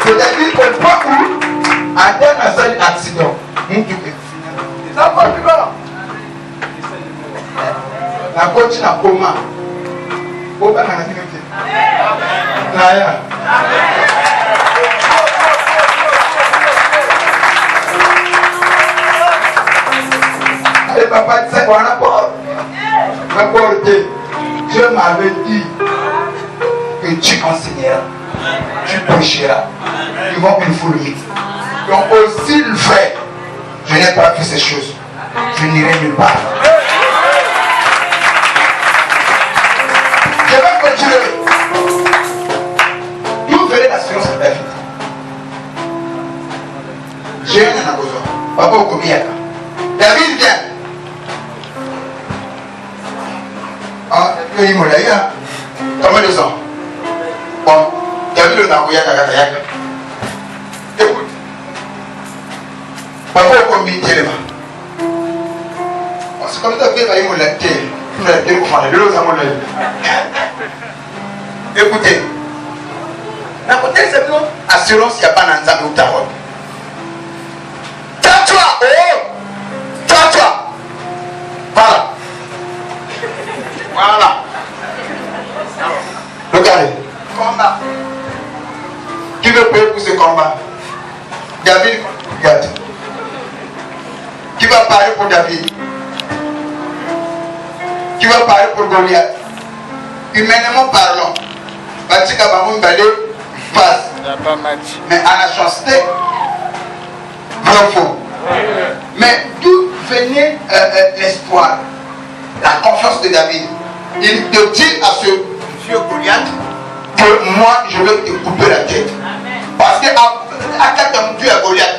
C'est-à-dire qu'on voit où, en termes d'un accident, nous tout est fini. Ça va plus loin. La coach n'a pas mal. Au bas, on a dit que Naya. Et papa disait qu'on a pas. Dieu m'avait dit que tu enseigneras, tu prêcheras. Ils vont une foule vite. Donc aussi le fait, je n'ai pas fait ces choses. Je n'irai nulle part. Je vais continuer. D'où venait l'assurance de David? J'ai un an besoin. Papa au Kobiaka. David vient. Il m'a dit, comment les gens? Bon, David le Nagoya Kakatayaka. Écoute. Papa au Kobiaka. C'est comme ça que il m'a dit. Écoutez, d'un côté, c'est bon, assurance, il n'y a pas d'ensemble ou tarot. Tais-toi, tais-toi. Voilà. Voilà. Regardez, combat. Qui veut payer pour ce combat? David, regarde. Qui va parler pour David? Qui va parler pour Goliath? Humainement parlant, Batika Bamoun Balé passe. Mais à la chasteté, vrai faux. Mais d'où venait l'espoir, la confiance de David? Il te dit à ce vieux Goliath que moi je vais te couper la tête. Parce que à Dieu à Goliath,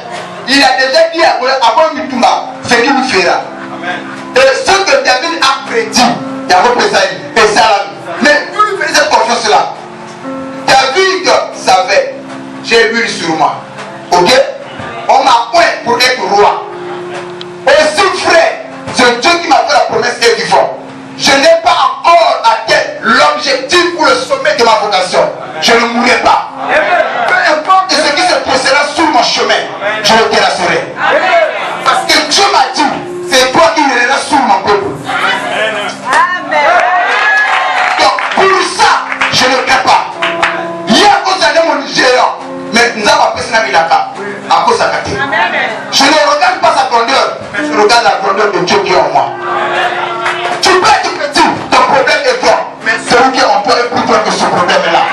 il a déjà dit à Goliath avant Mitumba, c'est qui lui fera. Et ce que David a prédit, il y a représailles et ça l'a. Mais où lui faisait cette confiance-là? David savait, j'ai l'huile sur moi. Ok? On m'a point pour être roi. Et si frère, c'est Dieu qui m'a fait la promesse et vivant. Je n'ai pas encore atteint l'objectif ou le sommet de ma vocation. Je ne mourrai pas. Peu importe ce qui se passera sur mon chemin, je le terrasserai. Parce que Dieu m'a dit, c'est toi qui iras sur mon peuple. Donc pour ça, je ne crains pas. Il y a cause de mon géant, mais nous avons appelé ça Milaka. À cause de la carte. Je ne regarde pas sa grandeur, mais je regarde la grandeur de Dieu qui est en moi. Tu peux être petit, ton problème est grand, mais celui qui est en toi est plus grand que ce problème est là.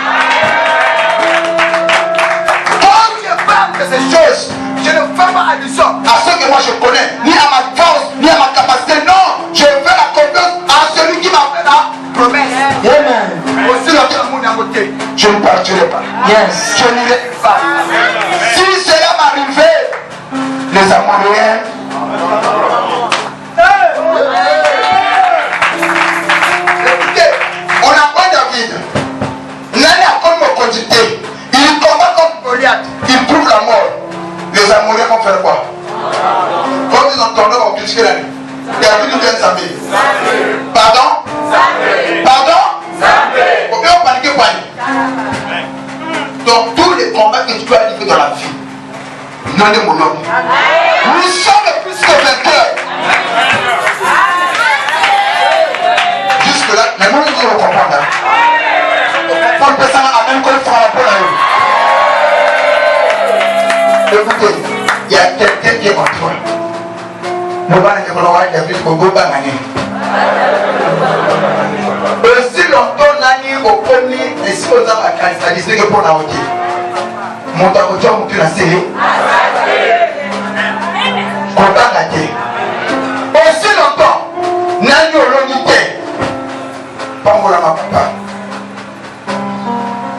Quand je parle de ces choses, je ne fais pas allusion à ce que moi je connais, ni à ma force, ni à ma capacité. Non, je fais la confiance à celui qui m'a fait la promesse. Amen. Aussi la monde à côté, je ne partirai pas. Yes. Je n'irai pas. Si cela m'arrivait, les Amoréens. On a pas David. L'année a comme quantité. Il combat contre Goliath. Il trouve la mort. Les Amoréens vont faire quoi? Quand ils entendent, on critiquer l'année. David vient s'amener. Pardon? Pardon? On peut en paniquer quoi? Donc tous les combats que tu dois livrer dans la vie, non les monologues. Nous sommes plus que vainqueurs. Jusque là, mais nous devons le comprendre. Paul Pessana a même connu Paul à écoutez, il y a quelqu'un qui est en toi. Nous allons dire que David Kogo Bangani. Aussi longtemps, décidé que pour la route. Mon temps que tu as monté la série. Content la terre. Aussi longtemps, n'a eu l'unité. Pas mon ma papa.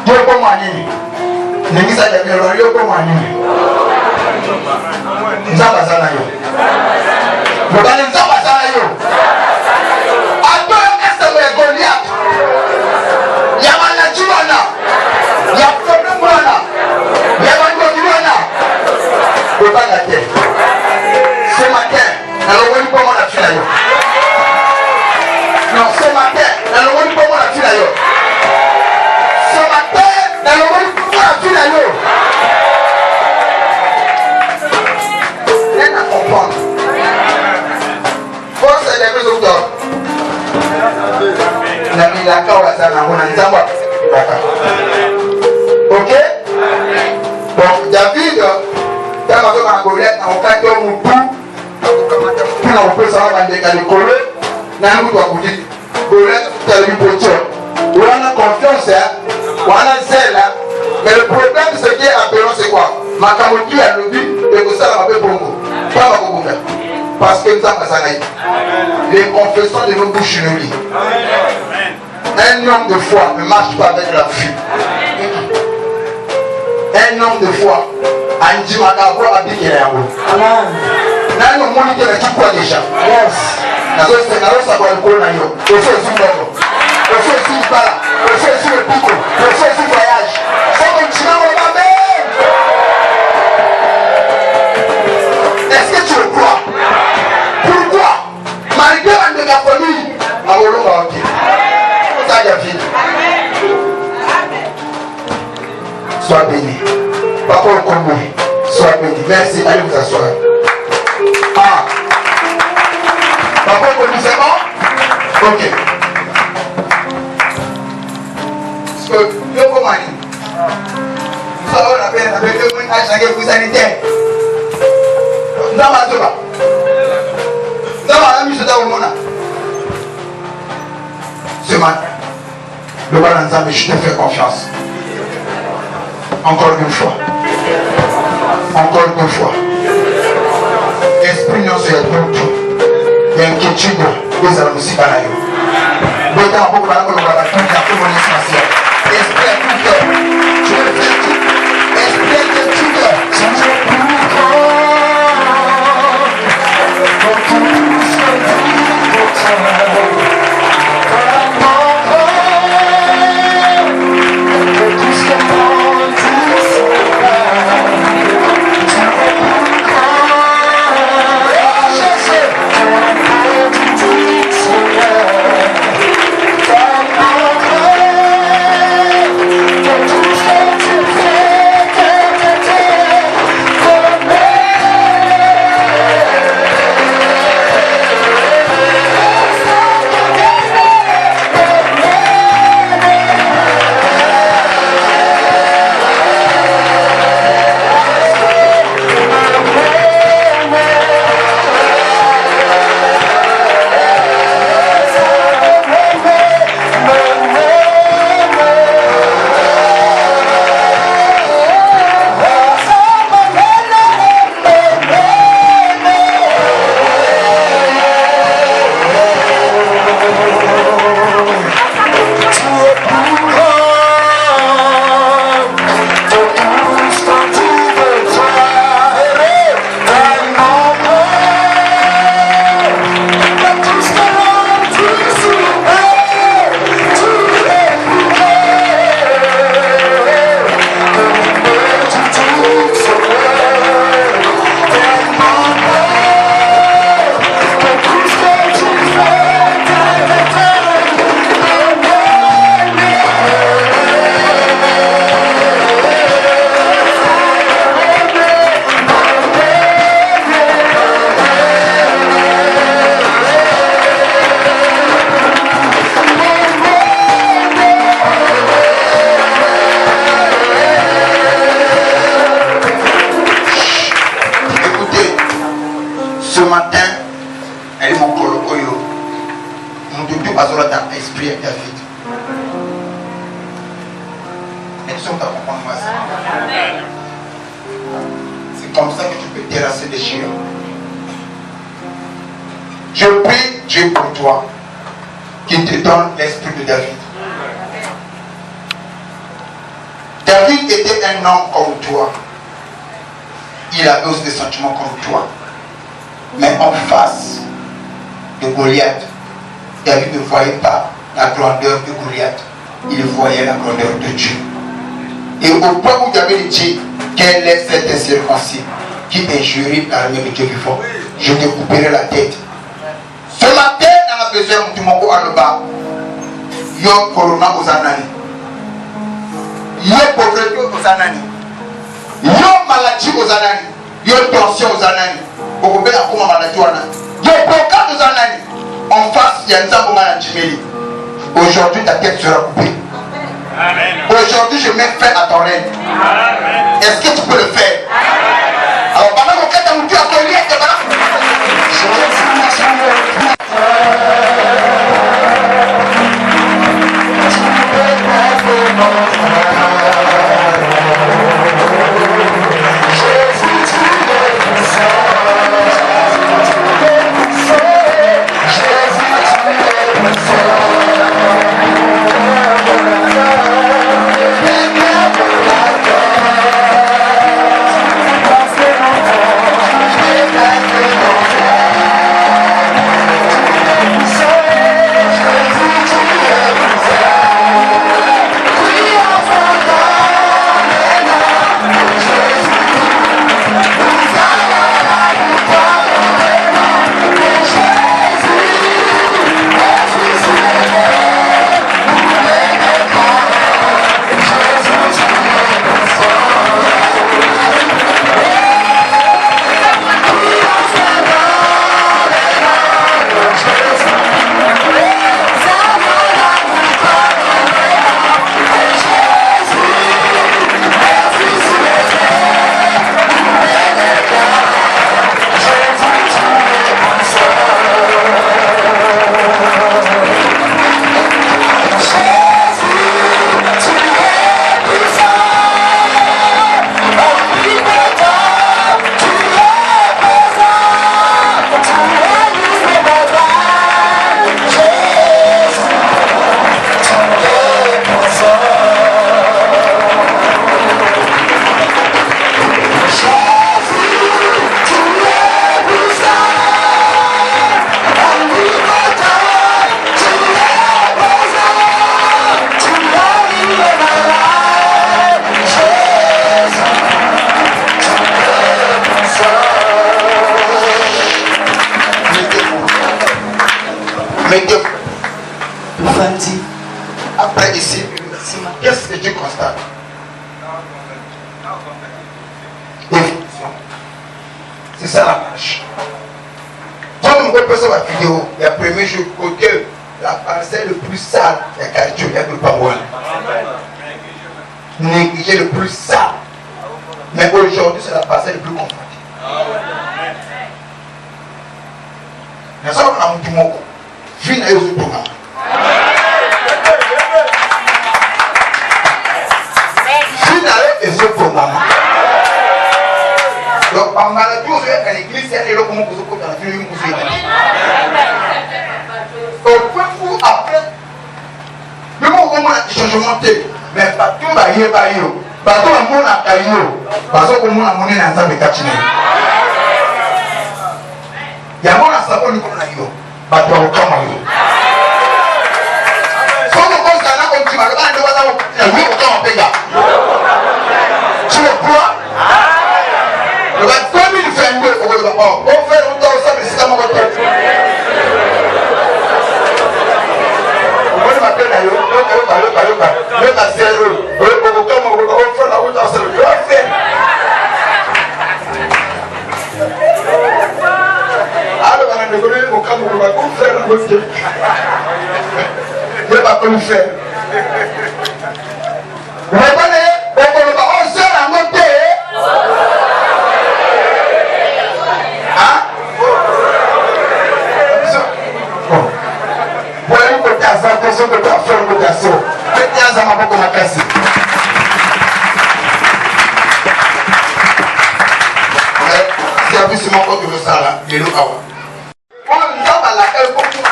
Dieu pour moi, n'est-ce pas Dieu pour moi. Nous avons besoin de yo. Nous avons besoin de yo. Attends, est-ce que c'est Goliath? Il y a un naturel. Il y a un problème. Il y a un problème. Il y a un problème. Ce matin, alors on ne peut pas la fille là. Non, ce matin, alors on ne peut pas la fille là. Ce matin, alors on ne peut pas la fille là. Rien à comprendre. Faut se lever au dos. La milaka ou la sana, on a dit ça. Ok? Donc, David, dans la zone de Goliath, on fait un moutou. Pour la repose, ça va dans les collègues. N'a pas de Goliath, tu as eu pour toi. On a confiance, on a zèle. Mais le problème, c'est qui est appelant, c'est quoi? Ma camoufle a le but de que ça va faire pour nous. Pas ma camoufle. Parce que nous avons ça. Les confessions de nos bouches nous lient. Un homme de foi ne marche pas avec la vue. Un homme de foi a une dimagabo à piquer la roue. Amen. N'a pas monité la qui quoi déjà. Yes. N'a pas savoir le col naïo. Il faut aussi le bon. Il faut aussi le bala. Il faut aussi le pico. Il faut aussi le voyage. C'est comme tu m'as regardé. Est-ce que tu le crois? Pourquoi? Malgré la mégafolie, à Olonga ok. Ça y a fini. Sois béni. Papa Okongo, sois béni. Merci, allez vous asseoir. Ah. Papa Okongo, c'est bon? Ok. Parce que, le commandant, nous avons la peine avec le monde à chaque fois sanitaire. Dans ma zone. Dans ma mise de Daoumona. Ce matin, le Balanzame, je te fais confiance. Encore une fois. Encore une fois. Esprit non c'est tout. Inquiétude, nous allons aussi balayer. Nous avons beaucoup de choses à faire. Esprit à tout cœur. Je le fais tout. Esprit à tout cœur. déchire. Je prie Dieu pour toi, qu'il te donne l'esprit de David. David était un homme comme toi. Il avait aussi des sentiments comme toi. Mais en face de Goliath, David ne voyait pas la grandeur de Goliath. Il voyait la grandeur de Dieu. Et au point où David dit, quelle est cette circoncis qui injurie l'armée de Dieu vivant? Je te couperai la tête. Ce matin, dans la besoin de mon bas, il y a corona aux anani. Il y a pauvreté aux anani. Il y a maladie aux anani. Il y a tension aux anani. Il y a maladie aux anani. Il y a blocage aux anani. En face, il y a un zamboma à Djimeli. Aujourd'hui, ta tête sera coupée. Amen. Aujourd'hui, je mets fin à ton règne. Est-ce que tu peux le faire? Alors, pendant qu'on quête à nous, tu as connu et après ici, qu'est-ce que tu constates? C'est ça la marche. Quand on peut faire la vidéo, il y a le premier jour, côté la parcelle le plus sale, il y a quartier, il y a le parole. Négliger le plus sale. Mais aujourd'hui, c'est la parcelle le plus confortable. Nous sommes à Moutoumoko. Fin à Yosutouma. Fin à Yosutouma. Donc, en maladie, on se à l'église, il y a des gens qui sont dans la vie. Au point où, après, le mot où on a changement de mais partout, il y a des gens. Partout, on a des gens. Partout, on a des gens. Il y a des gens qui sont des gens. But you will come on you. So the boss can now come to my and do what we will come bigger. Tu le crois? Le gars, comme il fait un peu, on fait un temps, ça, mais c'est à mon côté. On va m'appeler d'ailleurs, le gars, zéro. On fait la route, on se le fait. Je ne vais pas le faire. Vous comprenez? On se la montée. Hein? Vous voyez, vous côté à ça, attention, côté à faire, côté à ça. Mettez à ça, ma boca, ma casse. Service awa. On nzamba la beaucoup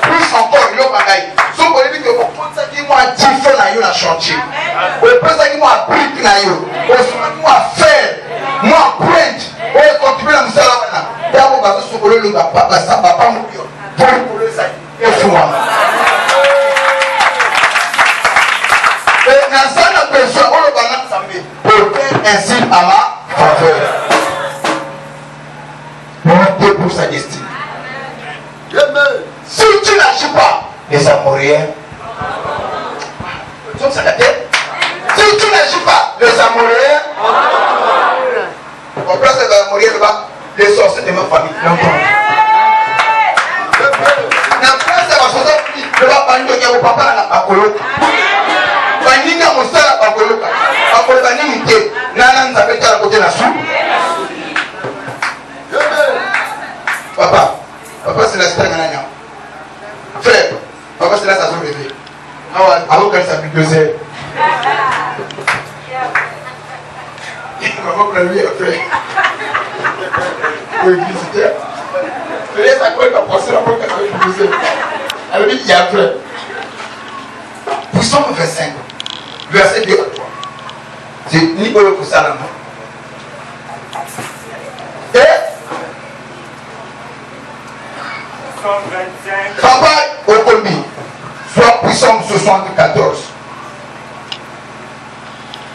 plus encore, yo bagaille. So pour lui que vous pensez moi 10 francs na yo na chantier. Vous pensez moi brique na yo. Vous moi faire, moi print. Vous contribuer na musala wana. D'abord ba so pour le papa ça papa mo yo. Pour le ça. Et moi. Et dans ça la personne on le bana samedi. Pour faire ainsi à ma faveur. Monter pour sa destinée. Si tu n'agis pas, les Amoréens. Si tu n'agis pas, les Amoréens. On place les Amoréens là-bas, les sorciers de ma famille. La place de ma société, le papa de mon papa n'a pas colo. Banina mon sœur n'a pas colo. Pas colo banimité. Nana nous avait à côté de la soupe. Papa c'est la star gagnant. Frère, papa c'est la station réveillée. Avant qu'elle s'applique 2 heures. Maman pour lui frère. Oui, visiter. Frère, ça quoi pas passer la porte avec 2 heures. Alors il y a frère. Puissance 25. Verset 2 à 3. C'est Nicolas pour ça là. Et papa Okolbi, soit puissant 74.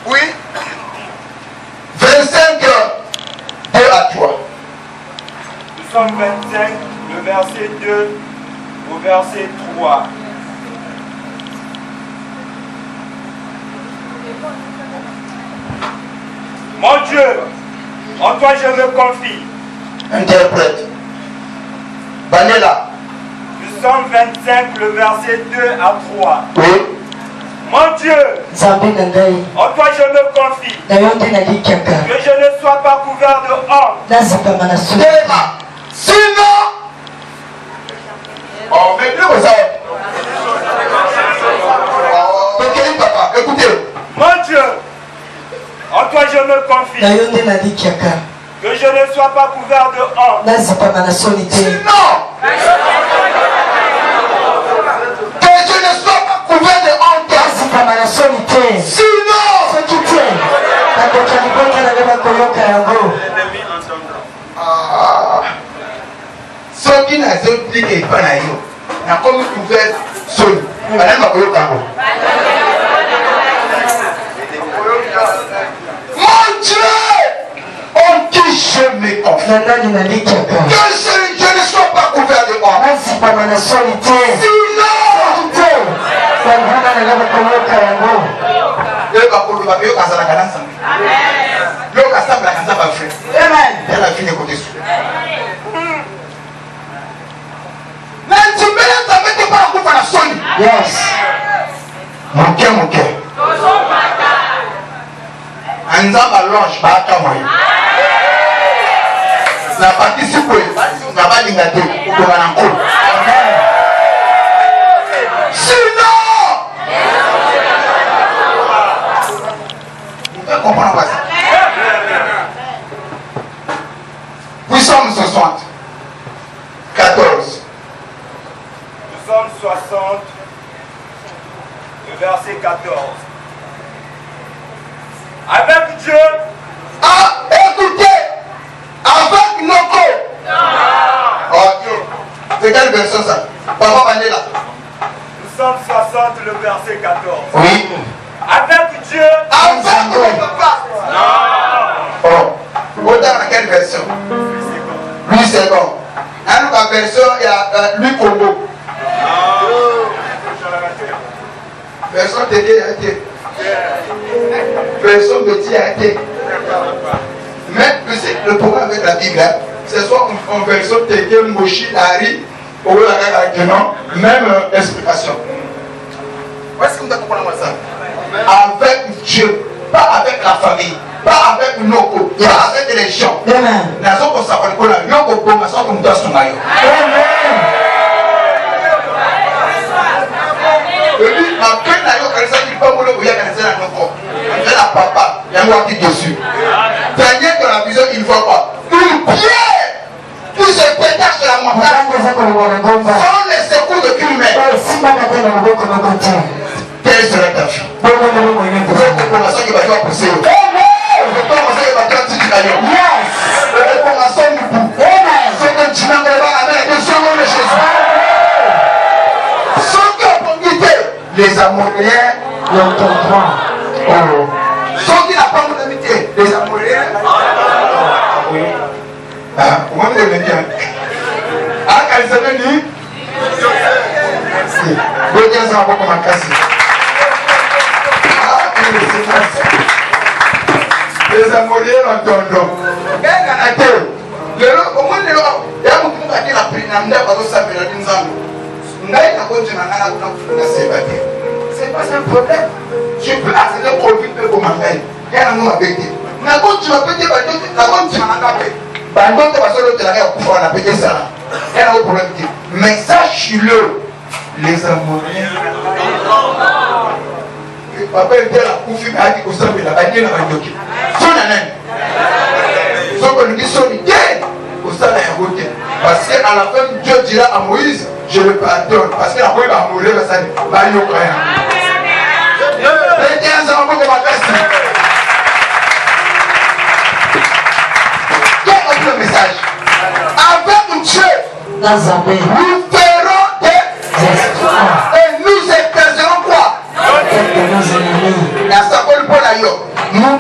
Oui. 25 2 à 3. Psaume 25, le verset 2 au verset 3. Mon Dieu, en toi je me confie. Interprète. Banela. Psaume 25, le verset 2 à 3. Oui. Mon Dieu, en toi je me confie. Que je ne sois pas couvert de honte. Sinon. Oh, mais bien vous savez. Ok, papa, écoutez. Mon Dieu, en toi je me confie. Que je ne sois pas couvert de honte. Sinon. Que je ne sois pas couvert de honte. Sinon. Ceux qui n'ont pas na yo, n'a comme couvert seul. Madame Makoyo Kango. Mon Dieu, en qui je me confie. Que je ne sois pas couvert de honte. Sinon. Yes. Mon cœur. Anzamba longe bata moi. La partie supposée, n'a pas d'ingate ou qu'on a encore. Sinon. Vous comprenez pas ça? Puissance 60. 14. Psaume 60, le verset 14. Avec Dieu. Ah, écoutez. Avec nos corps. Ok. C'est quelle version ça? Papa Mandela. Psaume 60, le verset 14. Oui. Avec Dieu. Avec mon papa. Non. Oh. Vous êtes dans quelle version? Lui c'est bon. Dans la version, il y a lui Congo. Version TD a été. Version Betty a été. Mais le problème avec la Bible, c'est soit en version TD, Moshi, Ari, ou la même explication. Est-ce que vous comprenez ça? Avec Dieu, pas avec la famille, pas avec nos coups, pas avec les gens. Amen. Papa, il y a moi qui dessus. Daniel dans la vision, il voit quoi? Une pierre qui se pétage sur la montagne sans les secours de qui met. Quelle sera ta vie? Vous avez commencé qui va te pousser. Vous avez commencé qui va te tirer. Vous avez commencé à nous. C'est que tu n'as pas avec les secondes de Jésus. Sans que pour quitter les Amoréens l'entendront. Sans qu'il n'a pas d'amitié, les Amoréens. Comment vous avez dit? Ah, quand ils avaient dit. Si. Vous avez dit beaucoup ma casse. Les Amoréens l'entendront. Lelo comment lelo ya mutu ngati la prinamda bazo sabela dinzango ngai na konje na ngala kuna kufuna sebate c'est pas un problème je peux accéder au vite pour m'engager ya na ngoma bete na konje na bete ba dote na konje na ngape ba dote ba solo te la ya kufa na bete sana ya na problème mais sache-le les Amoréens papa était la kufi mais a dit ko sabela ba ni na ba doki sona nani soko ni solide au sein d'un côté. Parce qu'à la fin, Dieu dira à Moïse, je le pardonne. Parce qu'il a pris à mourir, ça dit, bah, il y a rien. Quel est le message? Avec Dieu, nous ferons des exploits. Et nous exercerons quoi? La sacoule pour la yo. Nous